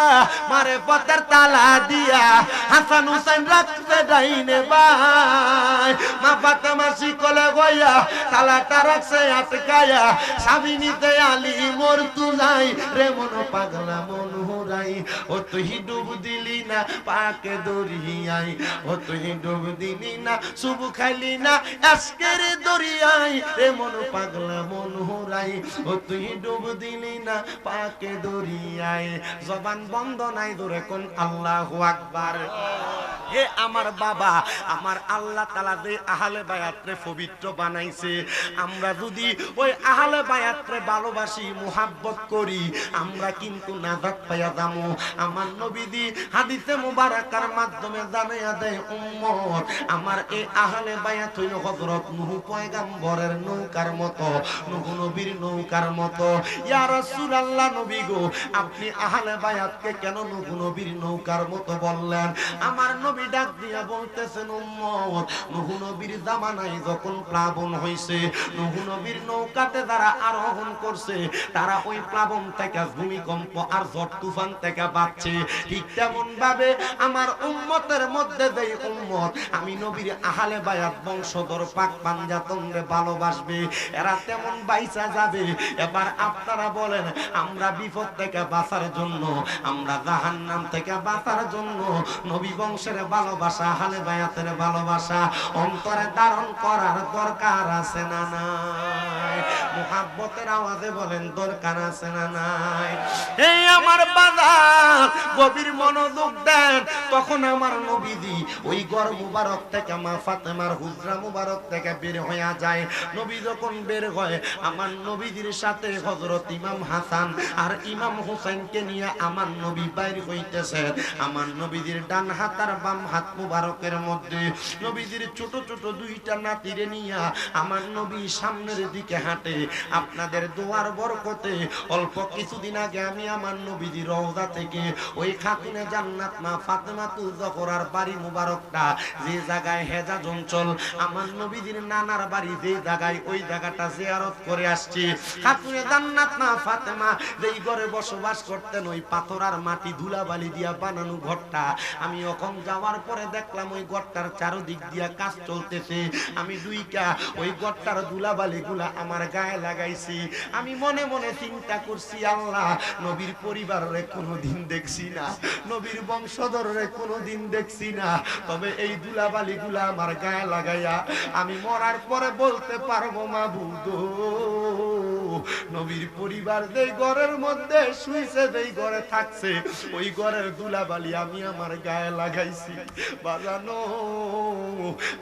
মারে পথের তালা দিয়া হাসান হুসাইন রাখছে ডাইনে বাই, মা ফাতেমা শিকলে গইয়া তালাটা রাখছে আটকায়া, স্বামীনিতে আলী মোর তুলাই রে মন পাগলা মন হুরাই, ও তুই ডুব দিলি না পাকে দরিয়াই, ও তুই ডুব দিলি না শুভ খাইলি না আজকের দরিয়াই রে মন পাগলা মন হুরাই, ও তুই ডুব দিলি না পাকে দরিয়ায়। জবান বন্ধ নাই, জোরে কোন আল্লাহু আকবার। হে আমার বাবা, আমার আল্লাহ তাআলা যে আহলে বায়াতরে পবিত্র বানাইছে, আমরা যদি ওই আহলে বায়াতরে ভালোবাসি মুহাব্বত করি আমরা কিন্তু নাজাত পাইয়া যাবো। আমার নবীজি হাদিসে মুবারাকার মাধ্যমে জানাইয়া দেয়, উম্মত আমার এই আহলে বায়াত হইল হযরত নূহ পয়গম্বরের নৌকার মতো, নূহ নবীর নৌকার মতো। ইয়া রাসূলুল্লাহ নবী গো, আপনি আহলে বায়াতকে কেন নূহ নবীর নৌকার মতো বললেন? আমার নবী ডাক দিয়া বলতেছেন, উম্মত নূহ নবীর জামানায় যখন প্লাবন হইছে, নূহ নবীর নৌকাতে যারা আরোহণ করছে তারা ওই প্লাবন থেকে ভূমিকম্প আর ঝড় তুফান থেকে বাঁচছে। ঠিক তেমন ভাবে আমার উম্মতের মধ্যে যে উম্মত আমি নবীর আহলে বায়াত বংশধর পাক পাঞ্জাতনরে ভালোবাসবে এরা তেমন বাইচা যাবে। এবার আপনারা বলেন, আমরা বিপদ থেকে বাঁচার জন্য, আমরা জাহান্নাম থেকে বাঁচার জন্য নবী বংশের ভালোবাসা, আহলে বায়াতের ভালোবাসা অন্তরে ধারণ করার দরকার আছে না নাই? মুহাব্বতের আওয়াজে বলেন দরকার আছে না নাই? এই আমার বাজার গভীর মনোযোগ দেন। তখন আমার নবীজি ওই ঘর মুবারক থেকে মা ফাতেমার হুজরা মুবারক থেকে বের হয়ে যায়। নবী যখন বের হয়, আমার নবীজির সাথে হযরত ইমাম হাসান আর ইমাম হুসাইনকে নিয়ে আমার নবী বাইর হইতেছে। আমার নবীজির ডান হাত আর বাম হাত মুবারকের মধ্যে নবীজির ছোট ছোট দুইটা নাতিরে নিয়ে আমার নবী সামনের দিকে হাঁটে। আপনাদের দোয়ার বরকতে অল্প কিছুদিন আগে আমি আমার নবীজির রওজা থেকে ওই খাতুনে জান্নাত মা ফাতেমাতুল জোহরার বাড়ি মুবারকটা যে জায়গায় হেজাজ অঞ্চল, আমার নবীজির নানার বাড়ি যে জায়গায়, ওই জায়গাটা জিয়ারত করে আসছি। খাতুনে জান্নাত মা ফাতেমা যেই ঘরে বসবাস করতেন, ওই পাথর আর মাটি ধুলাবালি দিয়া বানানো ঘরটা, আমি ওখান যাওয়ার পরে দেখলাম ওই ঘরটার চারদিক দিয়া কাজ চলতেছে। আমি দুইটা ওই ঘরটার ধুলাবালি গুলা আমার গায়ে লাগাইছি। আমি মনে মনে চিন্তা করছি, আল্লাহ নবীর পরিবারে কোনোদিন দেখছি না, নবীর বংশধরে কোনোদিন দেখছি না, তবে এই ধুলাবালি গুলা আমার গায়ে লাগাইয়া আমি মরার পরে বলতে পারবো মাবুদ নবীর পরিবার যেই ঘরের মধ্যে শুইছে, যেই ঘরে থাকছে, ওই ঘরের ধুলাবালি আমি আমার গায়ে লাগাইছি। বাজানো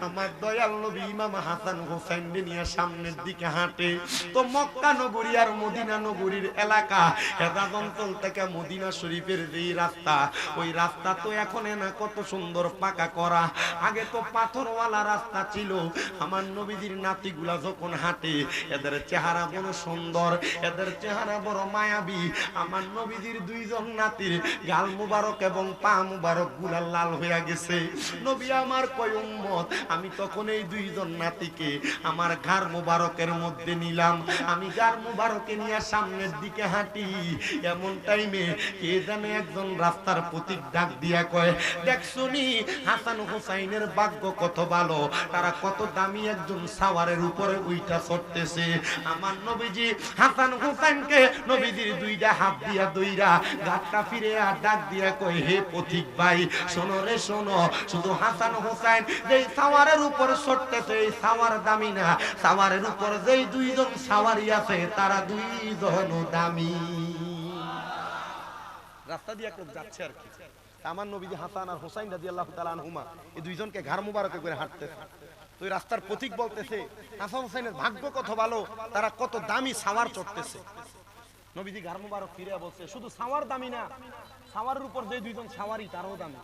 আমার দয়াল নবী ইমাম হাসান হোসেন নিয়ে সামনের দিকে হাঁটে। তো মক্কা নগরী আর মদিনা নগরীর এলাকা, হেজাজ অঞ্চল থেকে মদিনা শরীফের যেই রাস্তা, ওই রাস্তা তো এখন না কত সুন্দর পাকা করা, আগে তো পাথরওয়ালা রাস্তা ছিল। আমার নবীজির নাতিগুলা যখন হাঁটে, এদের চেহারা বড় সুন্দর, এদের চেহারা বড় মায়াবী। আমার নবীজির দুইজন নাতির গাল মুবারক এবং পা মুবারক গুলা লাল হইয়া গেছে। নবী আমার কয় উম্মত, আমি তখন এই দুইজন নাতিকে আমার ঘাড় মুবারকের মধ্যে নিলাম। আমি ঘাড় মুবারকে নিয়ে সামনের দিকে হাঁটি, এমন টাইমে কে জানে একজন রাস্তার প্রতীক ডাক দিয়া কয়, দেখছনি হাসান হুসাইনের ভাগ্য কত ভালো, তারা কত দামি একজন সাওয়ারের উপরে উইটা চড়তেছে। আমার নবীজি হাসান হুসাইনকে নবীজির দুইটা হাত দিয়া দইরা গাটটা ফিরে আর ডাক দিয়া কয়, হে পথিক ভাই শোনো রে শোনো, শুধু হাসান হুসাইন যেই সাওয়ারের উপর চড়তেছে, এই সাওয়ার দামি না, সাওয়ারের উপর যেই দুইজন সাওয়ারি আছে তারা দুইজন দামি। রাস্তা দিয়ে কেউ যাচ্ছে আর কি, আমার নবীজি হাসান আর হুসাইন রাদিয়াল্লাহু তাআলা আনহুমা এই দুইজনকে ঘাড় মুবারকে করে হাঁটতেছে। তো এই রাস্তার প্রতীক বলতেছে হাসান হুসাইনের ভাগ্য কত ভালো, তারা কত দামি সাওয়ার চড়তেছে। নবীজি ঘাড় মুবারক ফিরে বলছে, শুধু সাওয়ার দামি না, সাওয়ারের উপর যে দুইজন সাওয়ারি তারও দামি।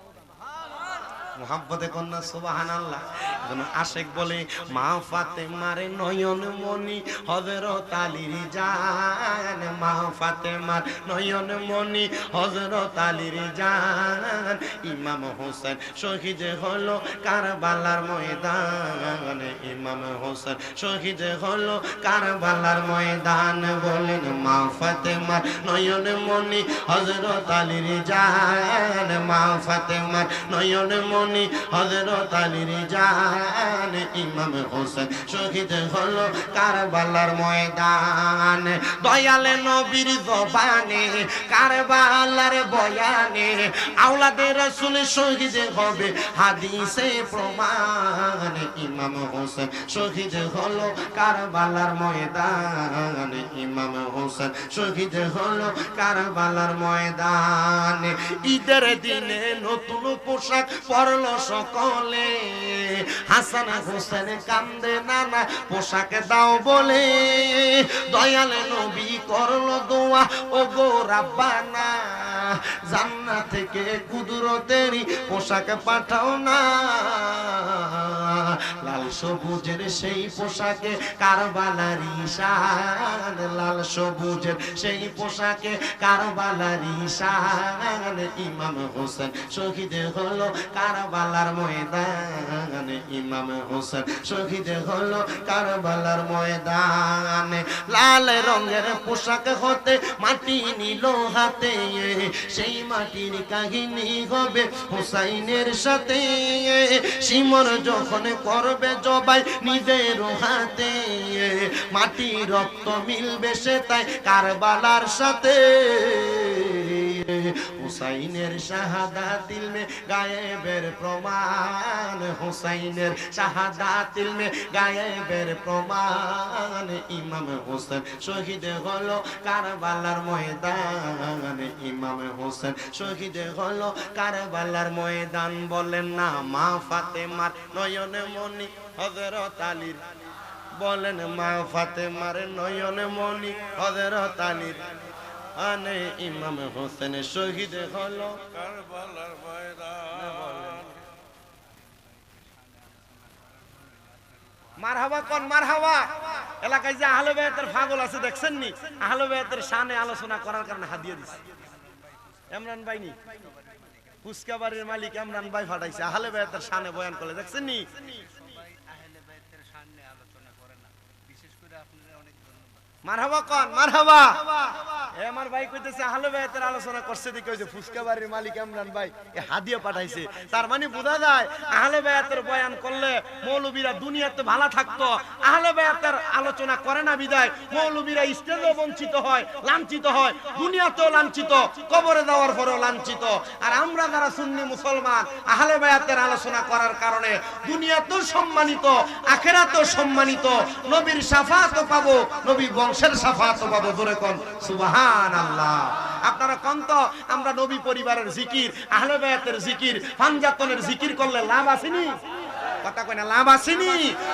মুহাব্বতে কন্যা সুবহানাল্লাহ। যেন আশেক বলে, মা ফাতেমার নয়ন মনি হযরত আলীর জান, মা ফাতেমার নয়ন মনি হযরত আলীর জান, ইমাম হোসেন শহীদ হলো কারবালার ময়দান, ইমাম হোসেন শহীদ হলো কারবালার ময়দান। বলেন মা ফাতেমার নয়ন মনি হযরত আলীর জান, মা ফাতেমার নয়ন মনি হযরত আলীর জান, ইমাম হোসেন শহীদ হলো কারবালার ময়দান। দয়ালে নবীর জবানে কারবালার বয়ানে আওলাদে রাসূল শহীদ হবে হাদিসে প্রমাণ, ইমাম হোসেন শহীদ হলো কারবালার ময়দান, ইমাম হোসেন শহীদ হলো কারবালার ময়দান। ঈদের দিনে নতুন পোশাক পরলো সকলে, হাসান হোসেন কান্দে নানা পোশাক দাও বলে, দয়াল নবী করলো দোয়া ও গো রাব্বানা, জান্নাত থেকে কুদরতেরই পোশাক পাঠাও না। লাল সবুজের সেই পোশাকে কারবালার ঈশান, লাল সবুজের সেই পোশাকে কারবালার ঈশান, ইমাম হোসেন শহীদ হলো কারবালার ময়দান, ইমাম হোসেন শহীদ হলো কারবালার ময়দান। লাল রঙের পোশাক হতে মাটি নিল হাতে, সেই মাটির কাহিনী হবে হুসাইনের সাথে, শিমর যখন করবে জবাই নিজের হাতে, মাটি রক্ত মিলবে সে তাই কারবালার সাথে। হুসাইনের শাহাদাত ইলমে গায়েবের প্রমাণ, হুসাইনের শাহাদাত ইলমে গায়েবের প্রমাণ। ইমাম হোসেন শহীদ হলো কারবালার ময়দান, ইমাম হোসেন শহীদ হলো কারবালার ময়দান। বলেন না মা ফাতেমার নয়নে মনি হযরত আলীর, বলেন মা ফাতেমার নয়নে মনি হযরত আলীর আনে ইমাম হোসেন শহীদ হলো কারবালার ময়দান। মারহাবা কোন মারহাবা। এলাকায় যে আহলে বায়াতের পাগল আছে দেখছেন নি, আহলে বায়াতের শানে আলোচনা করার কারণে হাদিয়া দিছে ইমরান ভাই নি, ফুসকা বাড়ির মালিক ইমরান ভাই ফাটাইছে আহলে বায়াতের শানে বয়ান করে দেখছেন নি। আহলে বায়াতের শানে আলোচনা করে না, বিশেষ করে আপনাদের অনেক ধন্যবাদ। মারহাবা কোন মারহাবা। এ আমার ভাই কইতেছে আহলে বায়াতের আলোচনা করছে দেখে ওই যে ফুসকা বাড়ির মালিক ইমরান ভাই এ হাদিয়া পাঠাইছে। তার মানে বোঝা যায় আহলে বায়াতের বয়ান করলে মৌলবীরা দুনিয়াতে ভালো থাকতো, আহলে বায়াতের আলোচনা করে না বিদায় মৌলবীরা স্টেজেও বঞ্চিত হয়, লাঞ্ছিত হয়, দুনিয়াতেও লাঞ্ছিত, কবরে যাওয়ার পরেও লাঞ্ছিত। আর আমরা যারা সুন্নি মুসলমান আহলে বায়াতের আলোচনা করার কারণে দুনিয়াতেও সম্মানিত, আখিরাতেও সম্মানিত, নবীর শাফাআতও পাবো, নবী বংশের শাফাআতও পাবো। জোরে কোন সুবহানাল্লাহ। আপনারা কোন তো আমরা নবী পরিবারের জিকির, আহলে বায়াতের জিকির, পাঞ্জাতনের জিকির করলে লাভ আসেনি? কথা কয় না লাভ আসেনি?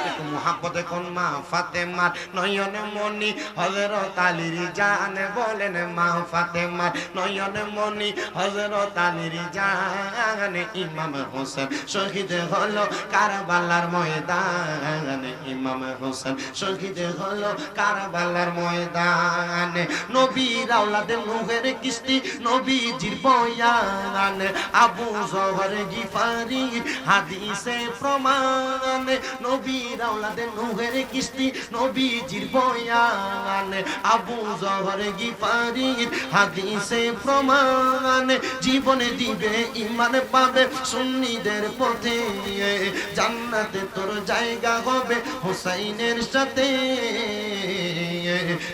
একটু মুহাব্বতে কোন মা ফাতেমার নয়নে মনি হযরত আলীর জান, বলেন মা ফাতেমার নয়নে মনি হযরত আলীর জান। ইমাম হোসেন শহীদ হলো কারবালার ময়দান, ইমাম হোসেন শহীদ হলো কারবালার ময়দান। নবীর আওলাদে নূহের কিস্তি নবীজির বয়ান, আবু যর গিফারি হাদিসে প্রমাণ। নবীর আওলাদে নূহের কিস্তি নবীজির বয়ান, আবু যর গিফারি হাদিসে প্রমাণ। জীবনে দিবে ঈমান পাবে সুন্নিদের পথে, জান্নাতে তোর জায়গা হবে হুসাইনের সাথে।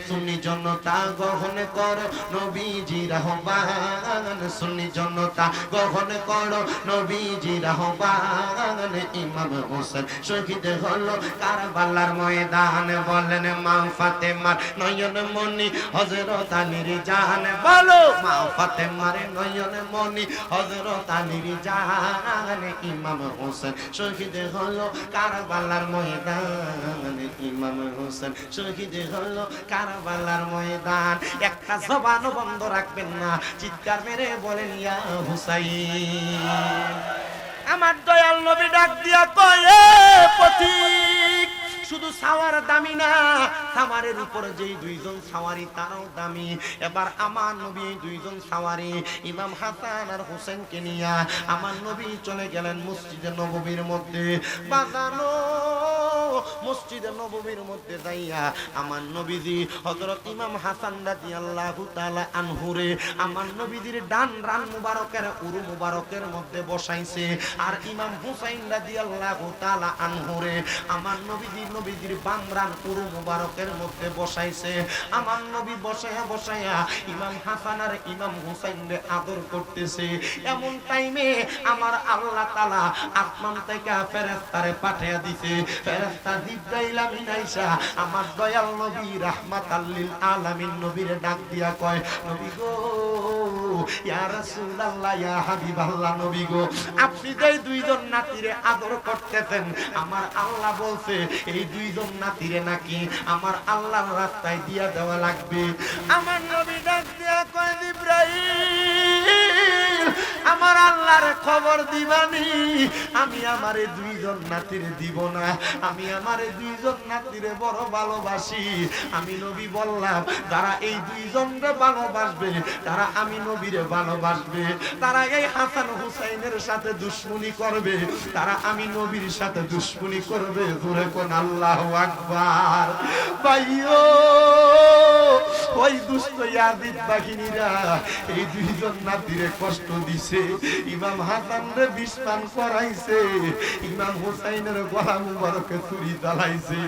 সুন্নি জনতা গ্রহণ করো নবীজির আহ্বান, সুন্নি জনতা গ্রহণ করো নবীজির আহ্বান। ইমাম হোসেন শহীদ হলো কারবালার ময়দান, বলেন মা ফাতেমার নয়ন মনি হযরত আলীর জান। বলো মা ফাতেমার নয়ন মনি হযরত আলীর জান। ইমাম হোসেন শহীদ হলো কারবালার ময়দান, ইমাম হোসেন শহীদ হলো কারবালার ময়দান। একটা জবান বন্ধ রাখবেন না, চিৎকার মেরে বলেন ইয়া হুসাইন। আমার দয়াল নবী ডাক দিয়া কয় এ পথিক, শুধু সাওয়ার দামি না, সাওয়ারের উপর যেই দুইজন সাওয়ারি তারাও দামি। এবার আমার নবী দুইজন সাওয়ারি ইমাম হাসান আর হোসেনকে নিয়া আমার নবী চলে গেলেন মসজিদে নববীর মধ্যে। বাজানো মসজিদে নববীর মধ্যে যাইয়া আমার নবীজি হযরত ইমাম হাসান রাদিয়াল্লাহু তাআলা আনহুরে আমার নবীজির ডান রান মুবারকের উরু মুবারকের মধ্যে বসাইছে, আর ইমাম হুসাইন রাদিয়াল্লাহু তাআলা আনহুরে আমার নবীজির বাম রান উরু মুবারকের মধ্যে বসাইছে। আমার নবী বসায়া বসায়া ইমাম হাসান আর ইমাম হুসাইনকে আদর করতেছে। এমন টাইমে আমার আল্লাহ তাআলা আসমান থেকে ফেরেশতারে পাঠিয়ে দিতে। ফেরেশতা জিবরাইল আমিন আইসা আমার দয়াল নবী রাহমাতাল লিল আলামিন নবীরে ডাক দিয়া কয়, নবী গো ইয়া রাসূলুল্লাহ ইয়া হাবিবাল্লাহ, নবী গো আপনি যে দুইজন নাতিরে আদর করতেছেন, আমার আল্লাহ বলছে এই দুইজন নাতিরে নাকি আমার আল্লাহর রাস্তায় দিয়া দেওয়া লাগবে। আমার নবী ডাক দিয়া কয়, জিবরাইল আমার আল্লাহর খবর দিবানি, আমি আমারে দুইজন নাতিরে দিব না, আমি আমারে দুইজন নাতিরে বড় ভালোবাসি। আমি নবী বললাম যারা এই দুইজনকে ভালোবাসবে তারা আমি নবীরে ভালোবাসবে, তারা এই হাসান হুসাইনের সাথে দুশমনি করবে, তারা আমি নবীর সাথে দুশমনি করবে। জোরে কোন আল্লাহু আকবার। ভাইও ওই দুষ্ট ইয়াজিদ বাহিনীরা এই দুইজন নাতিরে কষ্ট দিছে, ইমাম হাসান রে বিস্মান করাইছে, ইমাম ইমাম হুসাইনের গলা মুবারকে ছুরি চালাইছে।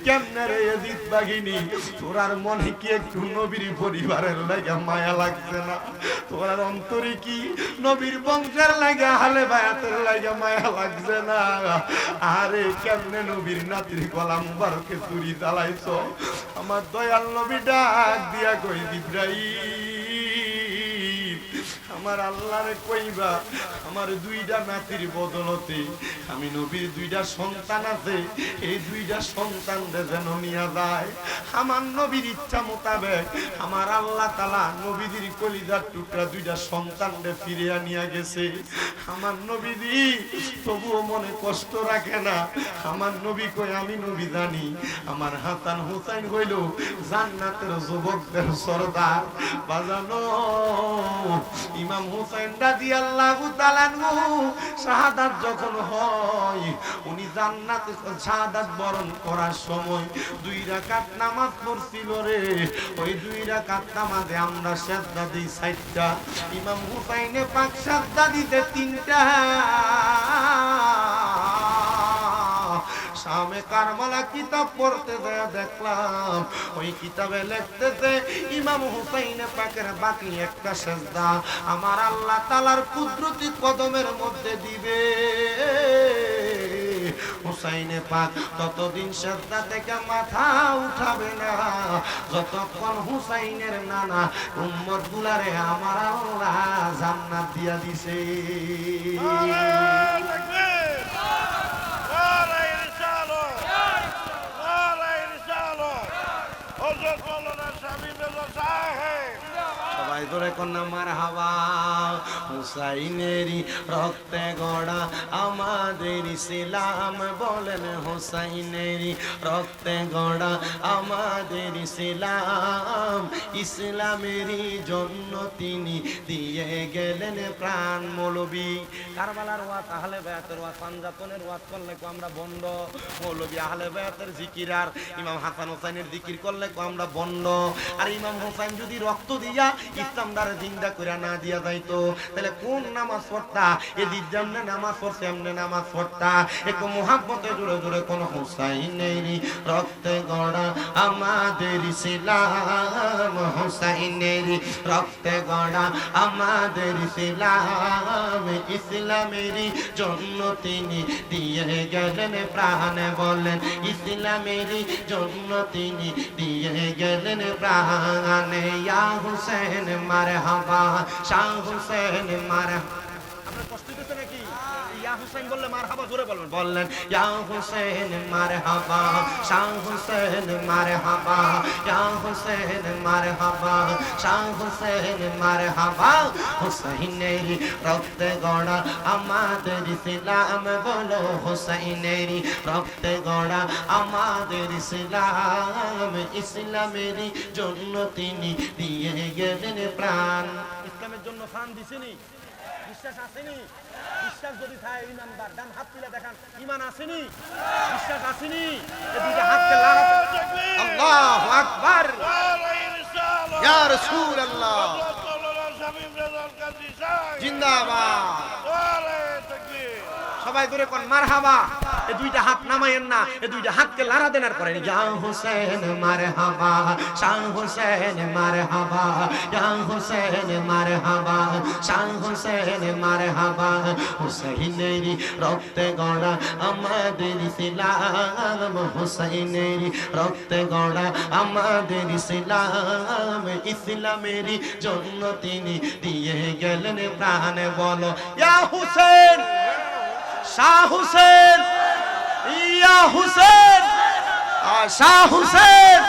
কেমনে রে ইয়াজিদ বাঘিনী, তোরার মনে কি একটু নবীর পরিবারের লাগা মায়া লাগছে না? তোরার অন্তরে কি নবীর বংশের লাগা আহলে বায়াতের লাগা মায়া লাগছে না? আরে কেমনে নবীর নাতির গলা মুবারকে ছুরি চালাইছো? আমার দয়াল নবী ডাক দিয়া কই, ইব্রাহিম আমার আল্লাহরে কইবা আমার দুইটা নাতির বদলতে আমি নবীর দুইটা সন্তান আছে, এই দুইটা সন্তানদের যেন নিয়ে যায়। আমার নবীর ইচ্ছা মোতাবেক আমার আল্লাহ তাআলা নবীদের কলিজার টুকরা দুইটা সন্তানদের ফিরিয়ে নিয়ে গেছে। আমার নবীজি তবুও মনে কষ্ট রাখে না। আমার নবী কই, আমি নবী জানি আমার হাসান হুসাইন হইল জান্নাতের যুবকদের সরদার। বাজানো ইমাম হুসাইন রাদিয়াল্লাহু তাআলা শাহাদাত যখন হয়, উনি জান্নাতে শাহাদাত বরণ করার সময় 2 রাকাত নামাজ পড়ছিল রে। ওই 2 রাকাত নামাজে আমরা সিজদা দিই 4টা, ইমাম হুসাইনে পাক সিজদা দিতে 3টা। শামে কারবালা কিতাব পড়তে যায় দেখলাম ওই কিতাবে লিখতেছে ইমাম হুসাইন পাকের বাকি একটা সিজদা আমার আল্লাহ তাআলার কুদরতি কদমের মধ্যে দিবে। হুসাইন পাক ততদিন সিজদা থেকে মাথা উঠাবে না যতক্ষণ হুসাইনের নানা উম্মত গুলারে আমার আল্লাহ জান্নাত দিয়া দিছে। সবাই ধরে কন্যা মারহাবা। হুসাইনেরই রক্তে গড়া আমাদের ইসলাম, বলেন হুসাইনেরই রক্তে গড়া আমাদের ইসলাম। ইসলামেরই জন্য তিনি দিয়ে গেলেন প্রাণ। মৌলবী কারবালার ওয়াজ, আহলে বায়াতের ওয়াজ, পাঞ্জাতনের ওয়াজ করলে কো আমরা বন্ধ। মৌলবী আহলে বায়াতের জিকির আর ইমাম হাসান হুসাইনের জিকির করলে কো আমরা বন্ধ। আর ইমাম হুসাইন যদি রক্ত দিয়া ইসলামদারে জিন্দা করে না দিয়া যাইতো তাহলে কোন নামাজ পড়তা? এদিক যেমনে নামাজ পড়ছে এমনি নামাজ পড়তা। একটু মুহাব্বতে জোরে জোরে কোন হুসাইনেরই রক্তে গড়া আমাদের ইসলাম, হুসাইনেরই রক্তে গড়া আমাদের ইসলাম। ইসলামেরই জন্য তিনি দিয়ে গেলেন প্রাণ, বলেন ইসলামেরই জন্য তিনি দিয়ে গেলেন প্রাণ। ইয়া হুসেন মারহাবা, শাহ হুসেন মারহাবা। আপনার কষ্ট হচ্ছে নাকি? ইয়া হুসেন বললে মারহাবা জোরে বলবেন। বললেন ইয়া হুসেন মারহাবা, শাহ হুসেন মারহাবা, ইয়া হুসেন মারহাবা, শাহ হুসেন মারহাবা। হুসাইনেরই রক্তে গড়া আমাদের ইসলাম, বলো হুসাইনেরই রক্তে গড়া আমাদের ইসলাম। ইসলামেরই জন্য তিনি দিয়ে গেলেন প্রাণ। ইসলামের জন্য প্রাণ দিছেনি, বিশ্বাস আসেনি? বিশ্বাস যদি থাকে ইমানদার ডান হাত তুলে দেখান, ঈমান আসেনি? বিশ্বাস আসেনি? এই দুইটা হাতকে লাগাতে আল্লাহু আকবার, ইয়া রাসূলুল্লাহ জিন্দাবাদ। সবাই ধরে কোন মারহাবা। এই দুইটা হাত নামায়েন না, এই দুইটা হাতকে লাড়া দেন আর করেন ইয়া হুসেন মারহাবা, শাহ হুসেন মারহাবা, ইয়া হুসেন মারহাবা, শাহ হুসেন মারহাবা। হুসাইনেরই রক্তে গড়া আমাদের ইসলাম, হুসাইনেরই রক্তে গড়া আমাদের ইসলাম। ইসলামেরই জন্য তিনি দিয়ে গেলেন প্রাণ, বলো ইয়া হুসেন, শাহ হুসেন, ইয়া হুসেন, শাহ হুসেন।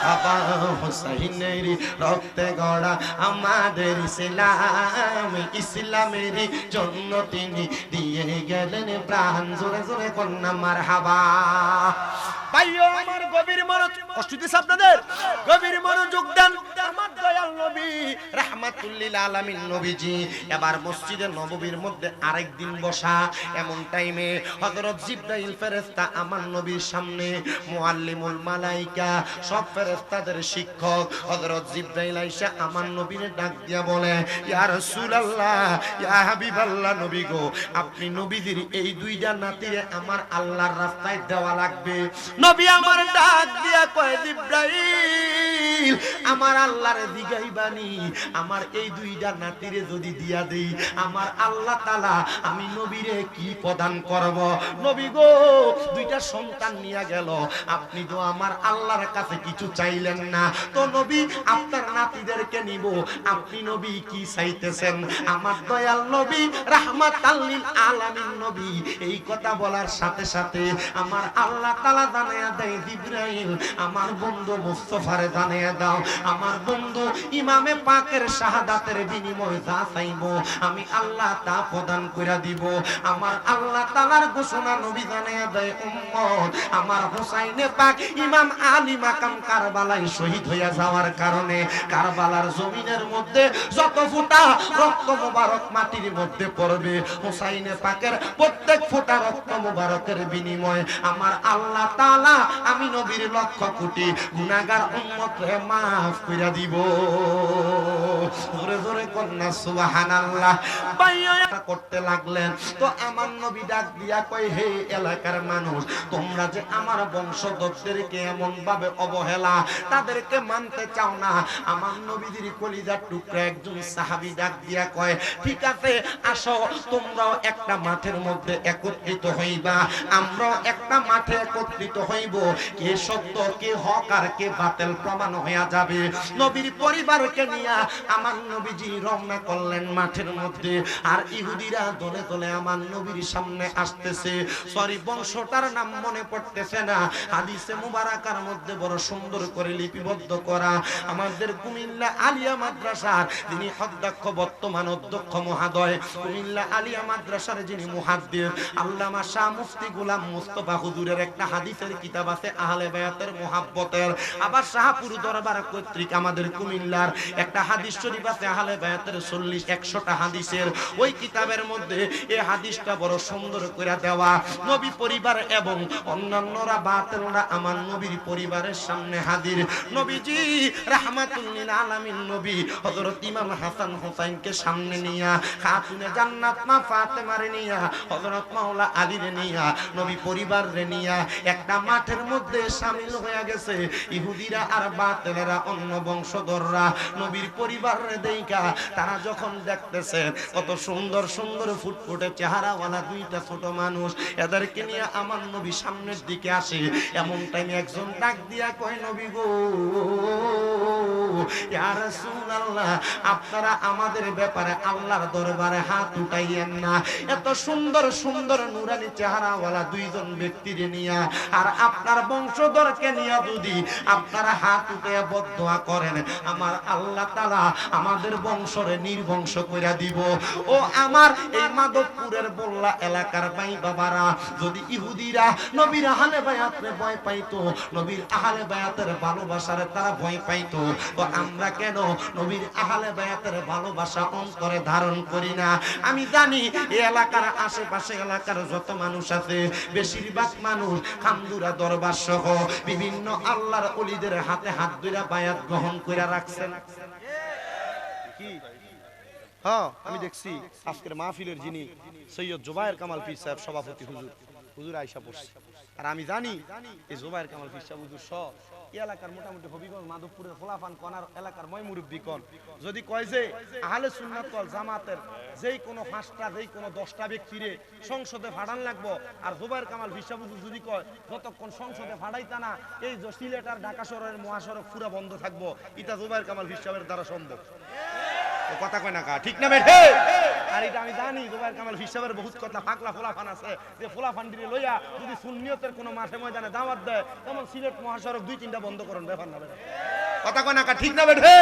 বাবা হুসাইনেরই রক্তে গড়া আমাদের ইসলাম। ইসলামেরই জন্য তিনি দিয়ে গেলেন প্রাণ। জোরে জোরে কন্যা মারহাবা। ভাইও আমার গভীর মনোযোগ, কষ্ট দিছে আপনাদের? গভীর মনোযোগ দেন। আমার দয়াল নবী রাহমাতুল লিল আলামিন নবীজি এবার মসজিদে নববীর মধ্যে আরেকদিন বসা। এমন টাইমে হযরত জিবরাইল ফেরেশতা আমার নবীর সামনে, মুআল্লিমুল মালায়েকা সব ফেরেশতাদের শিক্ষক হযরত জিবরাইল আইসা আমার নবীরে ডাক দিয়া বলে, ইয়া রাসূলুল্লাহ, ইয়া হাবিবাল্লাহ, নবী গো, আপনি নবীদের এই দুইটা নাতিরে আমার আল্লাহর রাস্তায় দেওয়া লাগবে। নবী আমার ডাক দিয়া কয়, জিবরাইল, আমার আল্লাহর দিগাইবানি, আমার এই দুইটা নাতিরে যদি দিয়া দেই আমার আল্লাহ তাআলা আমি নবীরে কি প্রদান করব? নবী গো, দুইটা সন্তান নিয়ে গেল, আপনি তো আমার আল্লাহর কাছে কিছু চাইলেন না, তো নবী আপনার নাতিদেরকে নিব, আপনি নবী কি চাইতেছেন? আমার দয়াল নবী রাহমাতাল লিল আলামিন নবী এই কথা বলার সাথে সাথে আমার আল্লাহ তাআলা জানায়া দেয়, জিবরাইল, আমার বন্ধু মুস্তাফারে জানায়া দাও, আমার বন্ধু ইমামে পাকের শাহাদাতের বিনিময়ে যা চাইবো আমি আল্লাহ তা প্রদান কইরা দিব। আমার আল্লাহ তাআলার ঘোষণা নবী জানায়া দেয়, উম্মত, আমার হুসাইনে পাক ইমাম আলী মাকাম কারবালায় শহীদ হইয়া যাওয়ার কারণে কারবালার জমিনের মধ্যে যত ফোঁটা রক্ত মোবারক মাটির মধ্যে পড়বে, হুসাইনে পাকের প্রত্যেক ফোঁটা রক্ত মোবারকের বিনিময়ে আমার আল্লাহ তাআলা আমি নবীর লক্ষ কোটি গুনাহগার উম্মতরে মাফ কইরা দিব। জোরে জোরে কন্যা সুবহানাল্লাহ। বাইয়া করতে লাগলেন, তো আমার নবী ডাক দিয়া কয়, হে এলাকার মানুষ, তোমরা যে আমার বংশধরদেরকে এমন ভাবে অবহেলা, তাদেরকে মানতে চাও না। আমার নবীদের কলিজার টুকরা একজন সাহাবী ডাক দিয়া কয়, ঠিক আছে, আসো, তোমরাও একটা মাঠের মধ্যে একত্রিত হইবা, আমরাও একটা মাঠে একত্রিত হইব, কে সত্য কে হক আর কে বাতিল প্রমাণ হইয়া যাবে। নবীর পরিবারকে নিয়ে আমার নবীজি রওনা করলেন মাঠের মধ্যে, আর ইহুদিরা দলে দলে আমার নবীর সামনে আসতেছে। সরি, বংশটার নাম মনে পড়তেছে না, হাদিসে মুবারাকার মধ্যে বড় সুন্দর করে লিপিবদ্ধ করা। আমাদের কুমিল্লা আলিয়া মাদ্রাসার যিনি অধ্যক্ষ, বর্তমান অধ্যক্ষ মহোদয়, কুমিল্লা আলিয়া মাদ্রাসার যিনি মুহাদ্দিস আল্লামা শাহ মুফতি গোলাম মুস্তাফা হুজুরের একটা হাদিসের কিতাব আছে আহলে বায়াতের মুহাব্বতের। আবার শাহপুর দরবার কর্তৃক আমাদের কুমিল্লার একটা হাদিস শরীফ আছে আহলে বায়াতের 40-100টা হাদিসের। ওই কিতাবের মধ্যে এই হাদিসটা বড় সুন্দর করে দেওয়া। নবী পরিবার এবং অন্যান্যরা বাতিলরা আমার নবীর পরিবারের সামনে হাজির। নবীজি রাহমাতুল লিল আলামিন নবী হযরত ইমাম হাসান হুসাইনকে সামনে নিয়া, খাতুনে জান্নাত মা ফাতেমারে নিয়া, হযরত মাওলা আলীরে নিয়া, নবী পরিবারে নিয়া একটা মাঠের মধ্যে শামিল হয়ে গেছে। ইহুদিরা আর বাতিলেরা অন্য বংশধররা নবীর পরিবারে দেইকা তারা যখন দেখতেছে কত সুন্দর সুন্দর ফুটফুটে চেহারাওয়ালা দুইটা ছোট মানুষ, এদেরকে নিয়ে আমার নবী সামনের দিকে আসে। এমন টাইমে একজন ডাক দিয়া কয়, নবী গো, ইয়া রাসূলুল্লাহ, আপনারা আমাদের ব্যাপারে আল্লাহর দরবারে হাত উঠাইয়েন না। এত সুন্দর সুন্দর নুরানি চেহারাওয়ালা দুইজন ব্যক্তিরে নিয়া আর আপনার বংশধরকে নিয়া যদি আপনারা হাত উঠে বদদোয়া করেন, আমার আল্লাহ তাআলা আমাদের বংশরে নির্বংশ কইরা দিব। ও আমার এই মাধবপুরের বল্লা এলাকার ভাই বাবারা, যদি ইহুদিরা নবীর আহলে বায়াতরে ভয় পাইতো, নবীর আহলে বায়াতের ভালোবাসারে তারা ভয় পাইতো, তো আমরা কেন নবীর আহলে বায়াতের ভালোবাসা অন্তরে ধারণ করি না? আমি জানি এই এলাকার আশেপাশে এলাকার যত মানুষ আছে, বেশিরভাগ মানুষ খামদুরা দরবার সহ বিভিন্ন আল্লাহর ওলিদের হাতে হাত ধরে বায়াত গ্রহণ করে রাখছেন। কি হ্যাঁ, আমি দেখছি আজকের মাহফিলের যিনি সৈয়দ জুবায়ের কামাল পীর সাহেব সভাপতি, হুজুর আয়েশা পড়ছে। আর আমি জানি এই জুবায়ের কামাল পীর সাহেব হুজুর সহ এই এলাকার মোটামুটি হবিগঞ্জ মাধবপুরের খোলাফান কনার এলাকার ময় মুরব্বী কন যদি কয় যে আহলে সুন্নাত ওয়াল জামাতের যেই কোনো 5টা যেই কোনো 10টা ব্যক্তিরে সংসদে ফাড়ান লাগবো, আর জুবায়ের কামাল পীর সাহেব হুজুর যদি কয় যতক্ষণ সংসদে ফাড়াইতা না এই সিলেট আর ঢাকা শহরের মহাসড়ক পুরো বন্ধ থাকবো, এটা জুবায়ের কামাল পীর সাহেবের দ্বারা সম্ভব। কথা কয় না কা, ঠিক না বেঠে? আর এটা আমি জানি জুবায়ের কামাল পীর সাহেবের বহুত কথা পাকলা ফোলাফান আছে, যে ফোলাফান দিয়ে লইয়া যদি সুন্নিয়তের কোনো মাঠে ময়দানে দাওয়াত দেয়, তেমন সিলেট মহাসড়ক 2-3টা বন্ধ করেন, ব্যাপার না বেটা। কথা কয় না কা, ঠিক না বেঠে?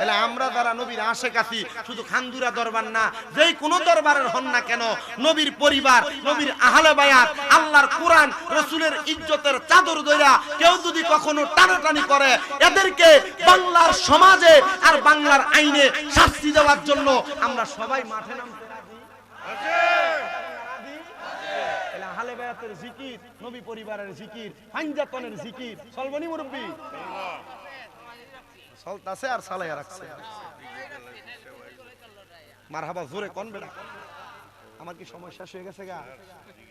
তাহলে আমরা যারা নবীর আশেক আছি, শুধু খানদুরা দরবার না, যেই কোনো দরবারের হন না কেন, নবীর পরিবার, নবীর আহলে বায়াত, আল্লাহর কোরআন রাসূলের ইজ্জতের চাদর ধইরা কেউ যদি কখনো টানাটানি করে, এদেরকে বাংলার সমাজে আর বাংলার আইনে শাস্তি দেওয়ার জন্য আমরা সবাই মাঠে নামতে রাজি আছি। আহলে বায়াতের জিকির, নবী পরিবারের জিকির, পাঞ্জাতনের জিকির চলবনি মুরব্বি? চলতাছে আর চালাইয়া রাখছে। মারহাবা, জোরে কোন বেড়া। আমার কি সময় শেষ হয়ে গেছে গা?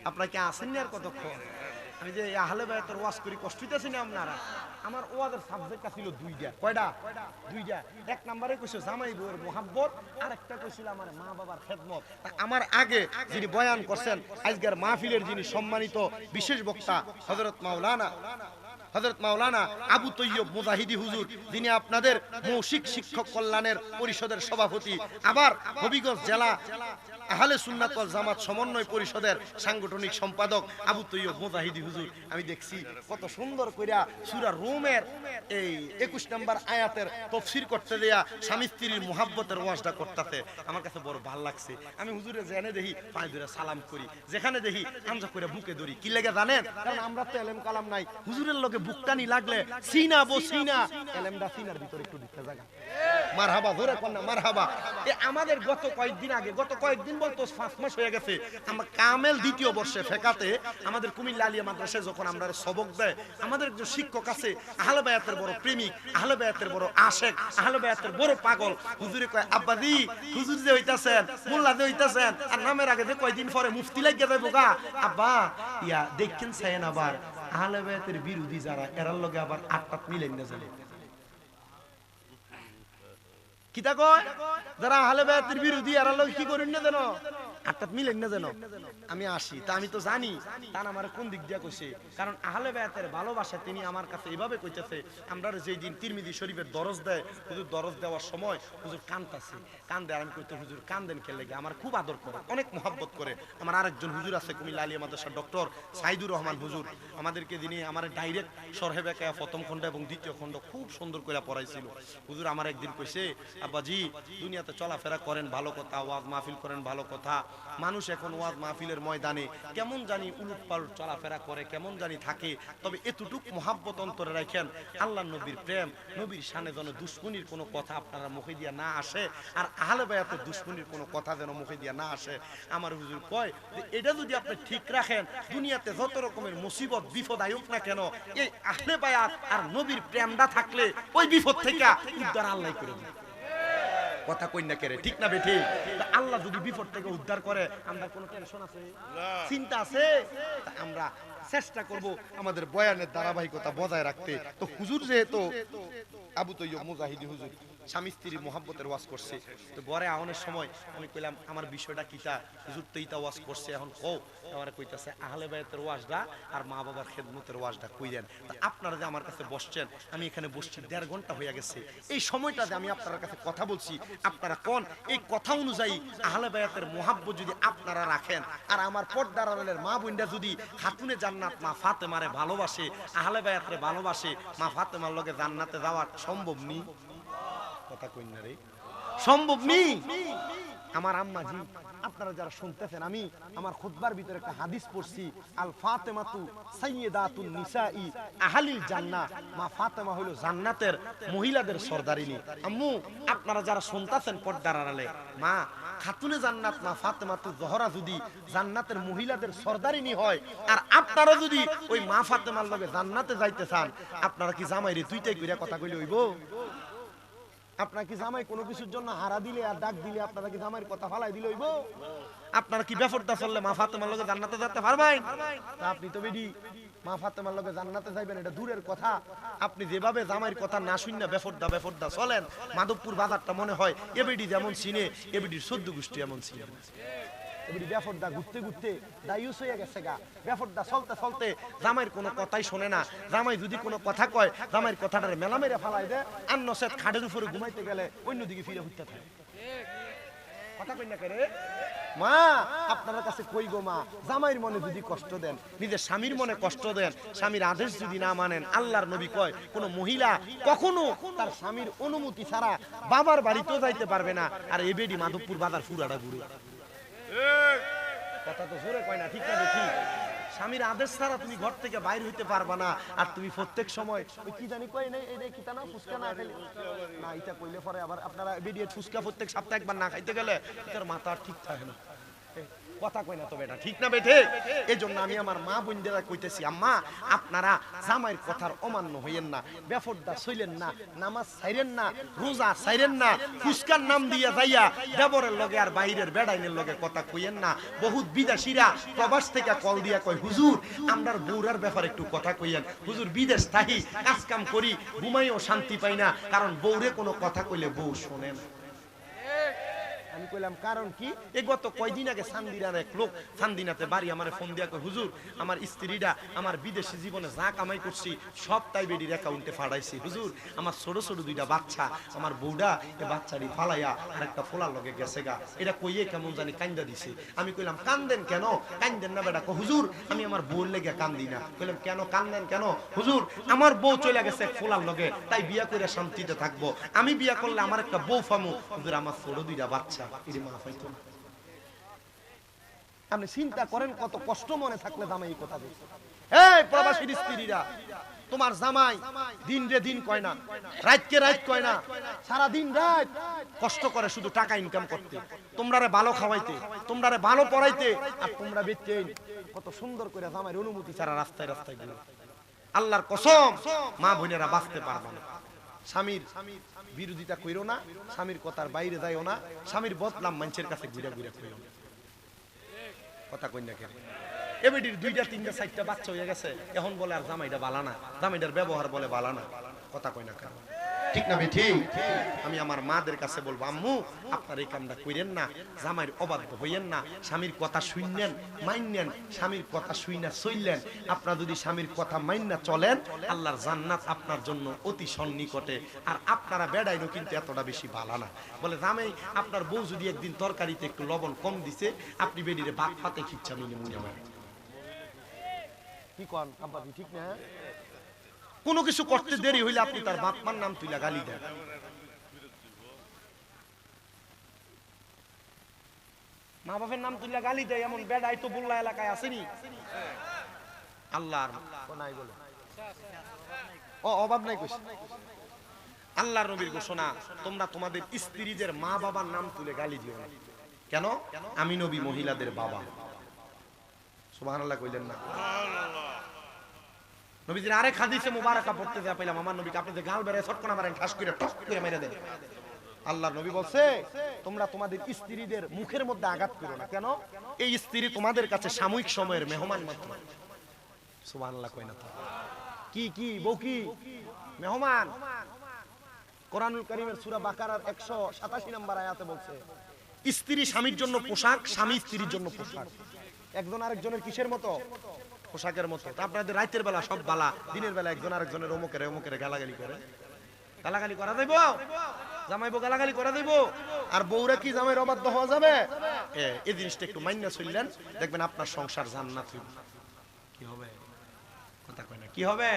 আপনারা কি আসেন না আর কতক্ষণ? আমি যে আহলে বায়াতের ওয়াজ করি, কষ্ট হইতেছি না আপনারা? আমার ওয়াজের সাবজেক্ট ছিল দুইটা। কয়টা? দুইটা। এক নম্বরে কইছো জামাই বউয়ের মোহাব্বত, আর একটা কইছিল আমার মা বাবার খেদমত। আমার আগে যিনি বয়ান করছেন, আজকের মাহফিলের যিনি সম্মানিত বিশেষ বক্তা হযরত মাওলানা আবু তৈয়ব মুজাহিদি হুজুর, যিনি আপনাদের মৌখিক শিক্ষক কল্যাণের পরিষদের সভাপতি, আবার হবিগঞ্জ জেলা আহলে সুন্নাত ওয়াল জামাত সমন্বয় পরিষদের সাংগঠনিক সম্পাদক আবু তৈয়ব মুজাহিদি হুজুর। আমি দেখছি কত সুন্দর কইরা সূরা রুমের এই 21 নম্বর আয়াতের তাফসীর করতে দেয়া স্বামী স্ত্রীর মুহাব্বতের ওয়াজটা করতেছে। আমার কাছে বড় ভালো লাগছে। আমি হুজুরে জেনে দেখি পায়ে ধরে সালাম করি, যেখানে দেখি আমজা করে বুকে ধরি। কি লাগে জানেন? কারণ আমরা তো এলেম কালাম নাই। হুজুরের লগে বুকটানি লাগলে সিনা বসিনা এলেমটা সিনার ভিতরে একটু দিতে জায়গা। মারহাবা, জোরে কোন না মারহাবা। আমাদের গত কয়েকদিন বলতো 5 মাস হয়ে গেছে, আমরা কামেল দ্বিতীয় বর্ষে ফেকাতে আমাদের কুমিল্লা আলিয়া মাদ্রাসায় যখন আমরা সবক দেয়, আমাদের একজন শিক্ষক আছে আহলে বায়াতের বড় প্রেমিক, আহলে বায়াতের বড় আশেক, আহলে বায়াতের বড় পাগল। হুজুরে কয়, আব্বাজি হুজুর যে হইতাছেন, মোল্লা যে হইতাছেন, আর নামের আগে যে কয়দিন পরে মুফতি লাগিয়া যাইব গা, আব্বা ইয়া দেখেন চাইেন আবার আহলে বায়াতের বিরোধী যারা, এরার লগে আবার আটপাত মিলেন না জানে। কিতা কয়? যারা আহলে বায়াতের বিরোধী এরার লগে কি করেন না জানো, আটপাত মিলেন না জানো। আমি আসি তা আমি তো জানি তার আমার কোন দিক দিয়া কইছে, কারণ আহলে বায়াতের ভালোবাসা তিনি আমার কাছে এইভাবে কইতেছে। আমরা যেই দিন তিরমিজি শরীফের দরজ দেয়, হুজুর দরজ দেওয়ার সময় হুজুর কাঁদতাছে, কান্দে। আর আমি কইতে, হুজুর কান্দেন কে লাগে? আমার খুব আদর করে, অনেক মহব্বত করে। আমার আরেকজন হুজুর আছে কুমিল্লা আলিয়া মাদ্রাসার ডক্টর সাইদুর রহমান হুজুর, আমাদেরকে যিনি আমার ডাইরেক্ট সরহেবেকা প্রথম খণ্ড এবং দ্বিতীয় খণ্ড খুব সুন্দর করে পড়াইছিল। হুজুর আমার একদিন কইছে, আব্বাজি দুনিয়াতে চলাফেরা করেন ভালো কথা, ওয়াজ মাহফিল করেন ভালো কথা, মানুষ এখন ওয়াজ মাহফিলের ময়দানে কেমন জানি উলটপালট চলাফেরা করে, কেমন জানি থাকে, তবে এতটুক মহাব্বত অন্তরে রাখেন, আল্লাহ নবীর প্রেম, নবীর শানে যেন দুশ্মনির কোনো কথা আপনারা মুখে দিয়া না আসে, আর আহলে বায়াতের দুশ্মনির কোনো কথা যেন মুখে দিয়া না আসে। আমার হুজুর কয় যে এটা যদি আপনি ঠিক রাখেন, দুনিয়াতে যত রকমের মুসিবত বিপদ আয়ুক না কেন, এই আহলে বায়াত আর নবীর প্রেমটা থাকলে ওই বিপদ থেকে উদ্ধার আল্লাহ করে দেন। কথা কই না কেরে, ঠিক না বেঠি? আল্লাহ যদি বিপদ থেকে উদ্ধার করে, আমরা কোনো টেনশন আছে? চিন্তা আছে? আমরা চেষ্টা করব আমাদের বয়ানের ধারাবাহিকতা বজায় রাখতে। তো হুজুর যেহেতু আবু তৈয়ব মুজাহিদি হুজুর স্বামী স্ত্রীর মোহাব্বতের ওয়াজ করছে, তো বরে আওয়ানোর সময় আমি কইলাম আমার বিষয়টা কিটা? হুজুর তো ইতা ওয়াজ করছে, এখন কও। আমার কইতাছে আহলে বায়াতের ওয়াজটা আর মা বাবার খেদমতের ওয়াজটা কইলেন। আপনারা যে আমার কাছে বসছেন, আমি এখানে বসছি 1.5 ঘন্টা হয়ে গেছে, এই সময়টাতে আমি আপনার কাছে কথা বলছি, আপনারা কোন এই কথা অনুযায়ী আহলে বায়াতের মোহাব্বত যদি আপনারা রাখেন, আর আমার পর্দার আড়ালের মা বোনরা যদি খাতুনে জান্নাত মা ফাতেমারে ভালোবাসে, আহলে বায়াতরে ভালোবাসে, মা ফাতেমার লগে জান্নাতে যাওয়া সম্ভব নি? কথা কই না রে, সম্ভব নি? আমার আম্মা জি, আপনারা যারা শুনতেছেন, আমি আমার খুতবার ভিতরে একটা হাদিস পড়ছি, আল ফাতেমাতু সাইয়্যিদাতুন নিসাই আহলিল জান্নাহ, মা ফাতেমা হলো জান্নাতের মহিলাদের সরদারিনী। আম্মু আপনারা যারা শুনতেছেন পর্দার আড়ালে, মা খাতুনে জান্নাত মা ফাতেমাতু জোহরা যদি জান্নাতের মহিলাদের সরদারিনী হয়, আর আপনারা যদি ওই মা ফাতেমার লগে জান্নাতে যাইতে চান, আপনারা কি জামাইরে দুইটাই কইরা কথা কইলে হইব? আপনারা কি জামাই কোনো কিছুর জন্য হারা দিলে আর ডাক দিলে আপনারা কি জামাইয়ের কথা ফালাই দিলে হইব? আপনারা কি বেফরদা চললে মা ফাতেমার লগে জান্নাতে যেতে পারবেন? আপনি তো বেডি মা ফাতেমার লগে জান্নাতে যাইবেন এটা দূরের কথা। আপনি যেভাবে জামাইয়ের কথা না শুননা বেফরদা চলেন, মাধবপুর বাজারটা মনে হয় এ বেডি যেমন চিনে, এ বেডির 14 গোষ্ঠী এমন চিনে। বেফরদা ঘুরতে ঘুরতে দায়ুস হয়ে গেছে গা। বেফরদা চলতে চলতে জামাইয়ের কোনো কথাই শোনে না। জামাই যদি কোনো কথা কয়, জামাইয়ের কথাটারে মেলা মেরে ফালাই দেয়, আর নসেত খাটের উপরে ঘুমাইতে গেলে অন্যদিকে ফিরে উঠতে থাকে। কথা কই না কে রে মা আপনার কাছে কই গো মা জামাইর মনে যদি কষ্ট দেন নিজের স্বামীর মনে কষ্ট দেন স্বামীর আদেশ যদি না মানেন আল্লাহর নবী কয় কোন মহিলা কখনো তার স্বামীর অনুমতি ছাড়া বাবার বাড়িতেও যাইতে পারবে না আর এই বেডি মাধবপুর বাজার ফুরাটা ঘুরে কথা তো জোরে কয় না ঠিক না ঠিক স্বামীর আদেশ ছাড়া তুমি ঘর থেকে বাইরে হইতে পারবা না আর তুমি প্রত্যেক সময় ওই কি জানি কই নাই এই কি তা না ফুসকা না খেলে না এটা কইলে পরে আবার আপনারা বেডিয়ে ফুসকা প্রত্যেক সপ্তাহে একবার না খাইতে গেলে তার মাথা ঠিক থাকে না কথা কই না তো বেটা ঠিক না বেঠে এজন্য আমি আমার মা বোনদেরা কইতেছি আম্মা আপনারা জামাইয়ের কথার অমান্য হইয়েন না বেফরদা চলেন না নামাজ ছাইরেন না রোজা ছাইরেন না ফুসকার নাম দিয়া যাইয়া দেবরের লগে আর বাইরের বেড়াইনের লগে কথা কইয়েন না বহুত বিদেশীরা প্রবাস থেকে কল দিয়া কয় হুজুর আমরার বউরার ব্যাপারে একটু কথা কইয়েন হুজুর বিদেশ থাকি কাজ কাম করি ঘুমাইও শান্তি পাই না কারণ বউরে কোনো কথা কইলে বউ শোনে না আমি কইলাম কারণ কি এই গত কয়দিন আগে সান্দিনার এক লোক সান্দিনাতে বাড়ি আমারে ফোন দিয়া কয় হুজুর আমার স্ত্রীরা আমার বিদেশি জীবনে যা কামাই করছি সব তাই বেডির অ্যাকাউন্টে ফাড়াইছি হুজুর আমার ছোট ছোট দুইটা বাচ্চা আমার বউডা এই বাচ্চাটি ফালাইয়া আর একটা ফোলার লগে গেছে গা এটা কইয়ে কেমন জানি কান্দা দিছে আমি কইলাম কান্দেন কেন কান্দেন না বেটা হুজুর আমি আমার বউর লেগে কান্দি না কইলাম কেন কান্দেন কেন হুজুর আমার বউ চলে গেছে এক ফোলার লগে তাই বিয়া করে শান্তিতে থাকবো আমি বিয়া করলে আমার একটা বউ ফামু হুজুর আমার ছোট দুইটা বাচ্চা আপনি চিন্তা করেন কত কষ্ট মনে থাকলে জামাই এই কথা বলছে এই প্রবাসী স্ত্রীরা তোমার জামাই দিন রে দিন কয় না রাত কে রাত কয় না সারা দিন রাত কষ্ট করে শুধু টাকা ইনকাম করতে তোমরারে ভালো খাওয়াইতে তোমরারে ভালো পড়াইতে আর তোমরা বেচতে কত সুন্দর করে জামাইয়ের অনুমতি ছাড়া রাস্তায় রাস্তায় ঘুরে আল্লাহর কসম মা বোনেরা বাঁচতে পারবে না স্বামীর বিরোধিতা কইরো না স্বামীর কথার বাইরে যাইও না স্বামীর বদলাম মানুষের কাছে ঘুরে ঘুরে কইরো না কথা কই না কেন এবেডির দুইটা তিনটা চারটা বাচ্চা হয়ে গেছে এখন বলে আর জামাইটা বালা না জামাইটার ব্যবহার বলে বালা না কথা কই না কেন ঠিক না ঠিক আমি আমার মাদের কাছে বলবো আম্মু আপনার এই কামটা কইরেন না জামাইয়ের অবাধ্য হইয়েন না স্বামীর কথা শুনলেন মাইনেন স্বামীর কথা শুইনা চললেন আপনারা যদি স্বামীর কথা মাইনা চলেন আল্লাহর জান্নাত আপনার জন্য অতি সন্নিকটে আর আপনারা বেড়াইনো কিন্তু এতটা বেশি ভালো না বলে জামাই আপনার বউ যদি একদিন তরকারিতে একটু লবণ কম দিছে আপনি বেডিরে ভাত পাতে খিচ্ছা মিনে মুনে মারেন কি কোন আব্বা ঠিক না কোনো কিছু করতে দেরি হইলে আপনি তার বাপমার নাম তুইলা গালি দেন মা বাপের নাম তুইলা গালি দেয় এমন বেড়াই তো বুল্লা এলাকায় আসেনি আল্লাহর নাই বলে ও অভাব নাই কইছে আল্লাহর নবীর ঘোষণা তোমরা তোমাদের স্ত্রীদের মা বাবার নাম তুলে গালি দিও না কেন আমি নবী মহিলাদের বাবা সুবহানাল্লাহ কইলেন না নবীজির আরেক হাদিসে মুবারাকা পড়তে যা পেলাম আমার নবীকে আপনি যে গাল বেড়ে ছটকনা মারেন ঠাস করে টস করে মেরে দেন আল্লাহর নবী বলছে তোমরা তোমাদের স্ত্রীদের মুখের মধ্যে আঘাত করো না কেন এই স্ত্রী তোমাদের কাছে সাময়িক সময়ের মেহমান মাত্র সুবহানাল্লাহ কই না তো কি কি বউ কি মেহমান কোরআনুল কারীমের সূরা বাকারার 187 নম্বর আয়াতে বলছে স্ত্রী স্বামীর জন্য পোশাক স্বামী স্ত্রীর জন্য পোশাক একজন আরেকজনের কিসের মতো পোশাকের মতো আপনাদের রাতের বেলা সব বালা দিনের বেলা একজন আরেকজনের অমুকের গালাগালি করে গালাগালি করা দেব জামাইবো গালাগালি করা দেব আর বউরা কি জামাইয়ের অবাধ্য হওয়া যাবে এই জিনিসটা একটু মাইন্না চললেন দেখবেন আপনার সংসার জান্নাত হইবে কি হবে কথা কয় না কি হবে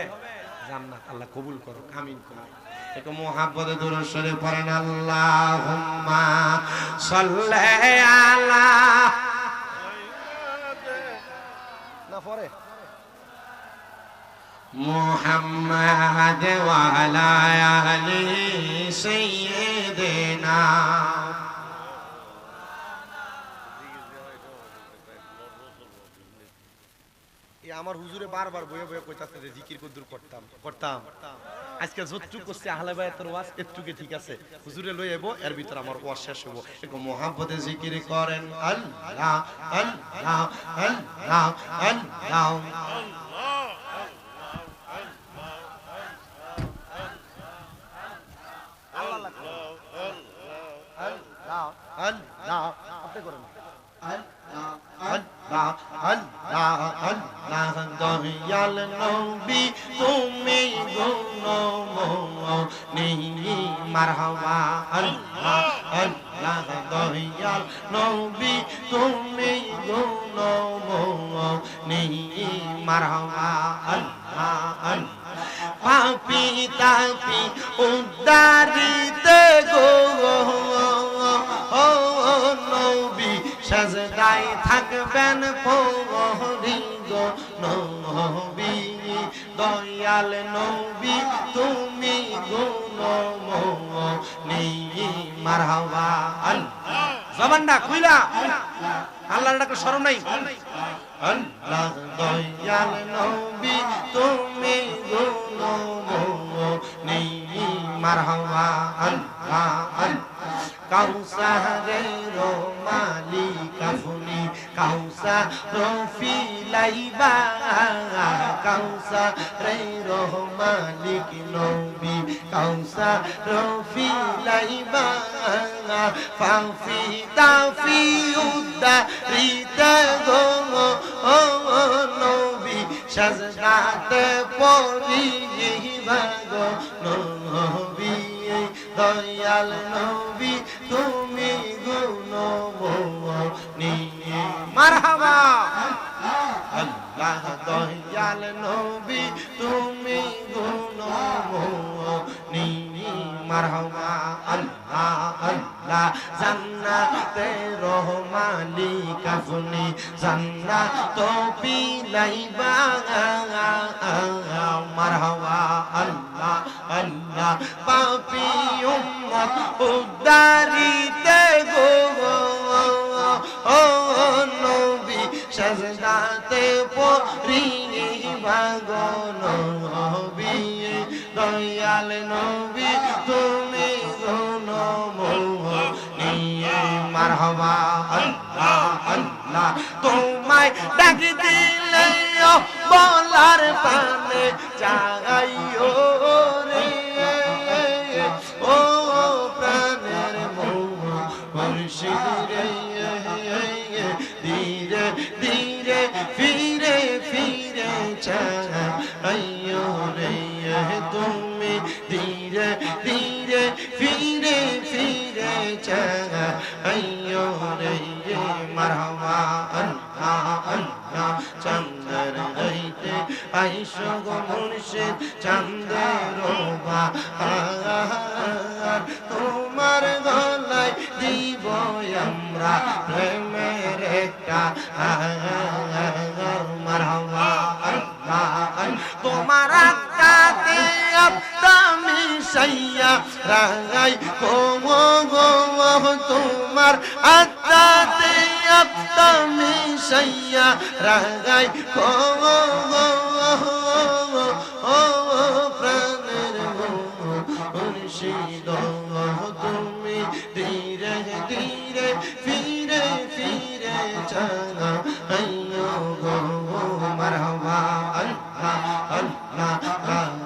জান্নাত আল্লাহ কবুল করো আমিন করো একটু মুহাব্বতে দুরূদ শরীফ পড়েন আল্লাহুম্মা সাল্লি আলা না পড়ে মুহাম্মাদ ওয়া আলা আলি সাইয়্যিদিনা এই আমার হুজুরে বারবার বয়ে বয়ে কইতাছে যে জিকির কদ্দুর করতাম আজকে যতটুকু করছে আহলে বায়াতের ওয়াজ এতটুকু ঠিক আছে হুজুরে লই আইবো এর ভিতর আমার ওয়াজ শেষ হবো একটু মুহাব্বতে জিকির করেন আল্লাহ আল্লাহ আল্লাহ আল্লাহ আল্লাহ আপনি করেন আল্লাহ আল্লাহ আল্লাহ আল্লাহ দয়াল নবী তুমি গুণমণি মারহাবা আল্লাহ আল্লাহ দয়াল নবী তুমি গুণমণি মারহাবা আল্লাহ আল্লাহ পাপি তাপি উদ্ধারিতে গো নবী সাজদায় থাকবেন পরি গো নবী দয়াল নবী তুমি গুণমণি মারহাবা আল্লাহ জবানটা খুইলা আল্লাহর ডাকে শরম নাই আল্লাহ দয়াল নবী তুমি গুণমণি মারহাবা আল্লাহ আল্লাহ কাউসারের মালিক আপনি কাউসার ফিলাইবা কাউসারের মালিক নবী কাউসার ফিলাইবা ফাফি তাফি উদ্দারিতে গো নবী সাজদাতে পড়িবা গো নবী দয়াল নবী তুমি গুণমণি মারহাবা আল্লাহ দয়াল নবী তুমি গুণমণি মারহাবা আল্লাহ আল্লাহ জান্নাতের মালিক আপনি জান্নাত বিলাইবা মারহাবা আল্লাহ আল্লাহ পাপী উম্মত উদ্ধারিতে গো নবী সাজদাতে পড়িবা গো নবী দয়াল নবী তুমি গুণমণি মারহাবা আল্লাহ আল্লাহ তোমায় ডাক দিলে বলার পানে চাইও রে ও প্রাণের মুর্শিদ রে ধীরে ধীরে ফিরে ফিরে চাইও রে তুমি ধীরে ধীরে ফিরে ফিরে চাইও রে মারহাবা আল্লাহ আল্লাহ চন্দ্র রাইতে আইসো গো মুর্শিদ চন্দ্রের বাহার তোমার গলায় দিব আমরা প্রেমের একটা মারহাবা আল্লাহ তোমার আত্মাতে আত্মা সাইয়া রাগাই গো গো তোমার আত্মাতে আত্মা সাইয়া রাগাই গো প্রাণের মুর্শিদ তুমি ধীরে ধীরে ফিরে ফিরে চাইও গো মারহাবা আল্লাহ আল্লাহ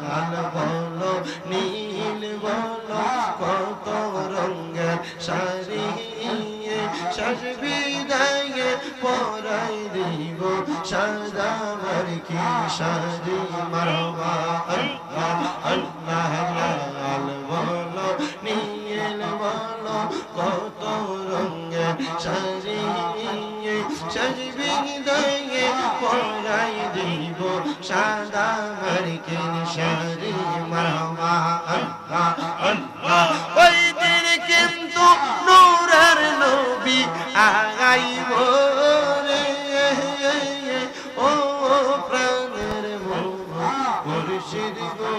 লাল বলো নীল বলো কত রঙের শাড়ি শেষ বিদায়ে পরাই দিব সাদা মার্কি শাড়ি মারহাবা আল্লাহ আল্লাহ লাল বলো নীল বলো কত রঙের শাড়ি শেষ বিদায়ে পরাই দিব সাদা মার্কি শাড়ি মারহাবা আল্লাহ আল্লাহ ওই দিন কিন্তু নূরের নবী আগাইব রে ও প্রাণের মুর্শিদ গো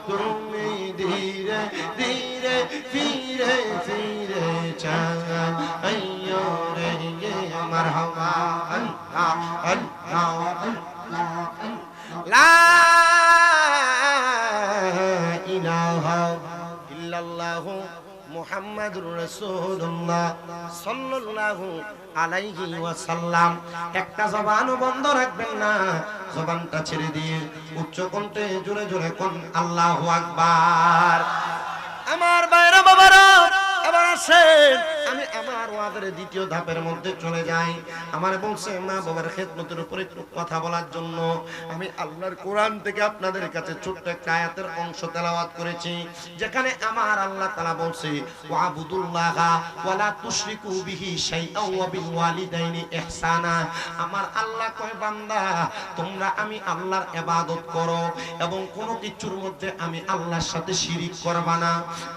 তুমি ধীরে ধীরে ফিরে ফিরে চাইও রে মারহাবা আল্লাহ আল্লাহ লা ইলাহা ইল্লাল্লাহু মুহাম্মাদুর রাসূলুল্লাহ সাল্লাল্লাহু আলাইহি ওয়াসাল্লাম। একটা জবানও বন্ধ রাখবেন না, জবানটা ছেড়ে দিয়ে উচ্চ কণ্ঠে জোরে জোরে কোন আল্লাহু আকবার। আমার ভাইরা বাবারা, এবার আসেন আমি আমার ওয়াজের দ্বিতীয় ধাপের মধ্যে চলে যাই। আমার বলছে মা বাবার খেদমতের উপরে একটু কথা বলার জন্য আমি আল্লাহর কোরআন থেকে আপনাদের কাছে ছোট্ট একটা আয়াতের অংশ তেলাওয়াত করেছি, যেখানে আমার আল্লাহ তাআলা বলছে ওয়াবুদুল্লাহা ওয়ালা তুশরিকু বিহি শাইআন ওয়া বিল ওয়ালিদাইনি ইহসানা। আমার আল্লাহ কয় বান্দা তোমরা আমি আল্লাহর ইবাদত করো এবং কোনো কিছুর মধ্যে আমি আল্লাহর সাথে শিরিক করবা না,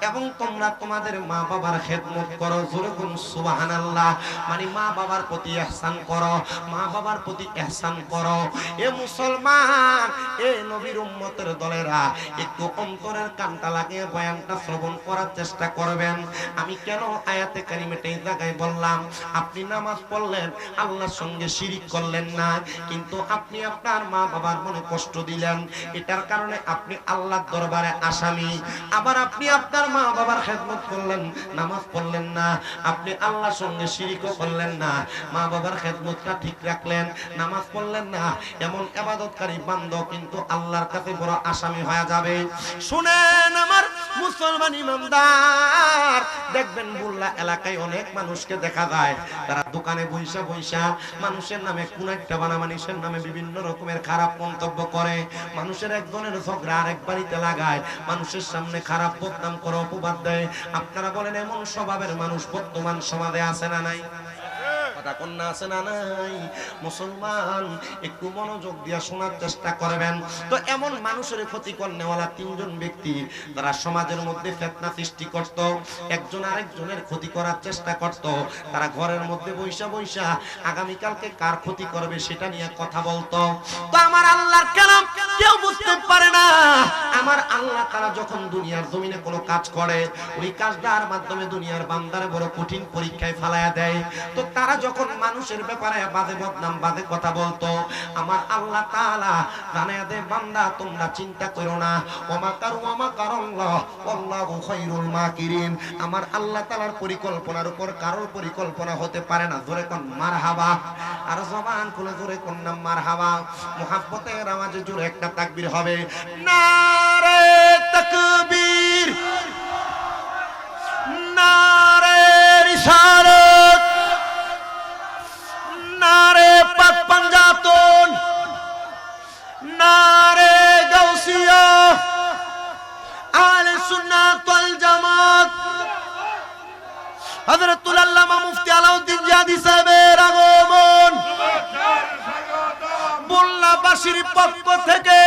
এবং তোমরা তোমাদের মা বাবার খেদমত করো। জোরে কোন সুবহানাল্লাহ। মানে মা বাবার প্রতি ইহসান করো, মা বাবার প্রতি ইহসান করো। এ মুসলমান, এ নবীর উম্মতের দলেরা একটু অন্তরের কানটা লাগিয়ে বয়ানটা শ্রবণ করার চেষ্টা করবেন। আমি কেন আয়াতে কারিমাটা এই জায়গায় বললাম, আপনি নামাজ পড়লেন আল্লাহর সঙ্গে শিরিক করলেন না, কিন্তু আপনি আপনার মা বাবার মনে কষ্ট দিলেন, এটার কারণে আপনি আল্লাহর দরবারে আসামি। আবার আপনি আপনার মা বাবার খেদমত করলেন, নামাজ পড়লেন না, আপনি আল্লাহর সঙ্গে শিরিকও করলেন না, মা বাবার খেদমতটা ঠিক রাখলেন, নামাজ পড়লেন না, এমন ইবাদতকারী বান্দা কিন্তু আল্লাহর কাছে বড় আসামি হয়ে যাবে। শুনেন আমার মুসলমান ইমানদার, দেখবেন বুল্লা এলাকায় অনেক মানুষকে দেখা যায় তারা দোকানে বইসা বইসা মানুষের নামে কোন একটা বানা মানুষের নামে বিভিন্ন রকমের খারাপ মন্তব্য করে, মানুষের একজনের ঝগড়া আরেক বাড়িতে লাগায়, মানুষের সামনে খারাপ বদনাম করে অপবাদ দেয়। আপনারা বলেন এমন স্বভাবের মানুষ বর্তমান সমাজে আছে না নাই? কন্যা আছে না নাই? মুসলমান একটু মনোযোগ দিয়ে শোনার চেষ্টা করবেন। তো এমন মানুষের ক্ষতি করনেওয়ালা তিনজন ব্যক্তি তারা সমাজের মধ্যে ফিতনা সৃষ্টি করত, একজন আরেকজনের ক্ষতি করার চেষ্টা করত। তারা ঘরের মধ্যে বৈশা বৈশা আগামীকালকে কার ক্ষতি করবে সেটা নিয়ে কথা বলতো। তো আমার আল্লাহর কালাম কেউ বুঝতে পারে না। আমার আল্লাহ তারা যখন দুনিয়ার জমিনে কোনো কাজ করে, ওই কাজটার মাধ্যমে দুনিয়ার বান্দারে বড় কঠিন পরীক্ষায় ফালায়া দেয়। তো তারা যখন মানুষের ব্যাপারে বাজে বদনাম বাজে কথা বলতো, আমার আল্লাহ তাআলা জানায়া দেয় বান্দা তোমরা চিন্তা করো না, ওমা কারুল্লাহ আল্লাহু খায়রুল মাকিরিন। আমার আল্লাহ তাআলার পরিকল্পনার উপর কারোর পরিকল্পনা হতে পারে না। জোরে কোন মারহাবা, আর জবান খুলে জোরে কোন না মারহাবা। মুহাব্বতের আওয়াজে জোরে একটা তাকবীর হবে। নারে তাকবীর, নারে রিসালাত, নারে পাক পাঞ্জাতন, নারে গাউসিয়া, আহলে সুন্নাত ওয়াল জামাত। হযরতুল আল্লামা মুফতি আলাউদ্দিন জিয়াদি সাহেবের আগমন বুল্লাবাসীর পক্ষ থেকে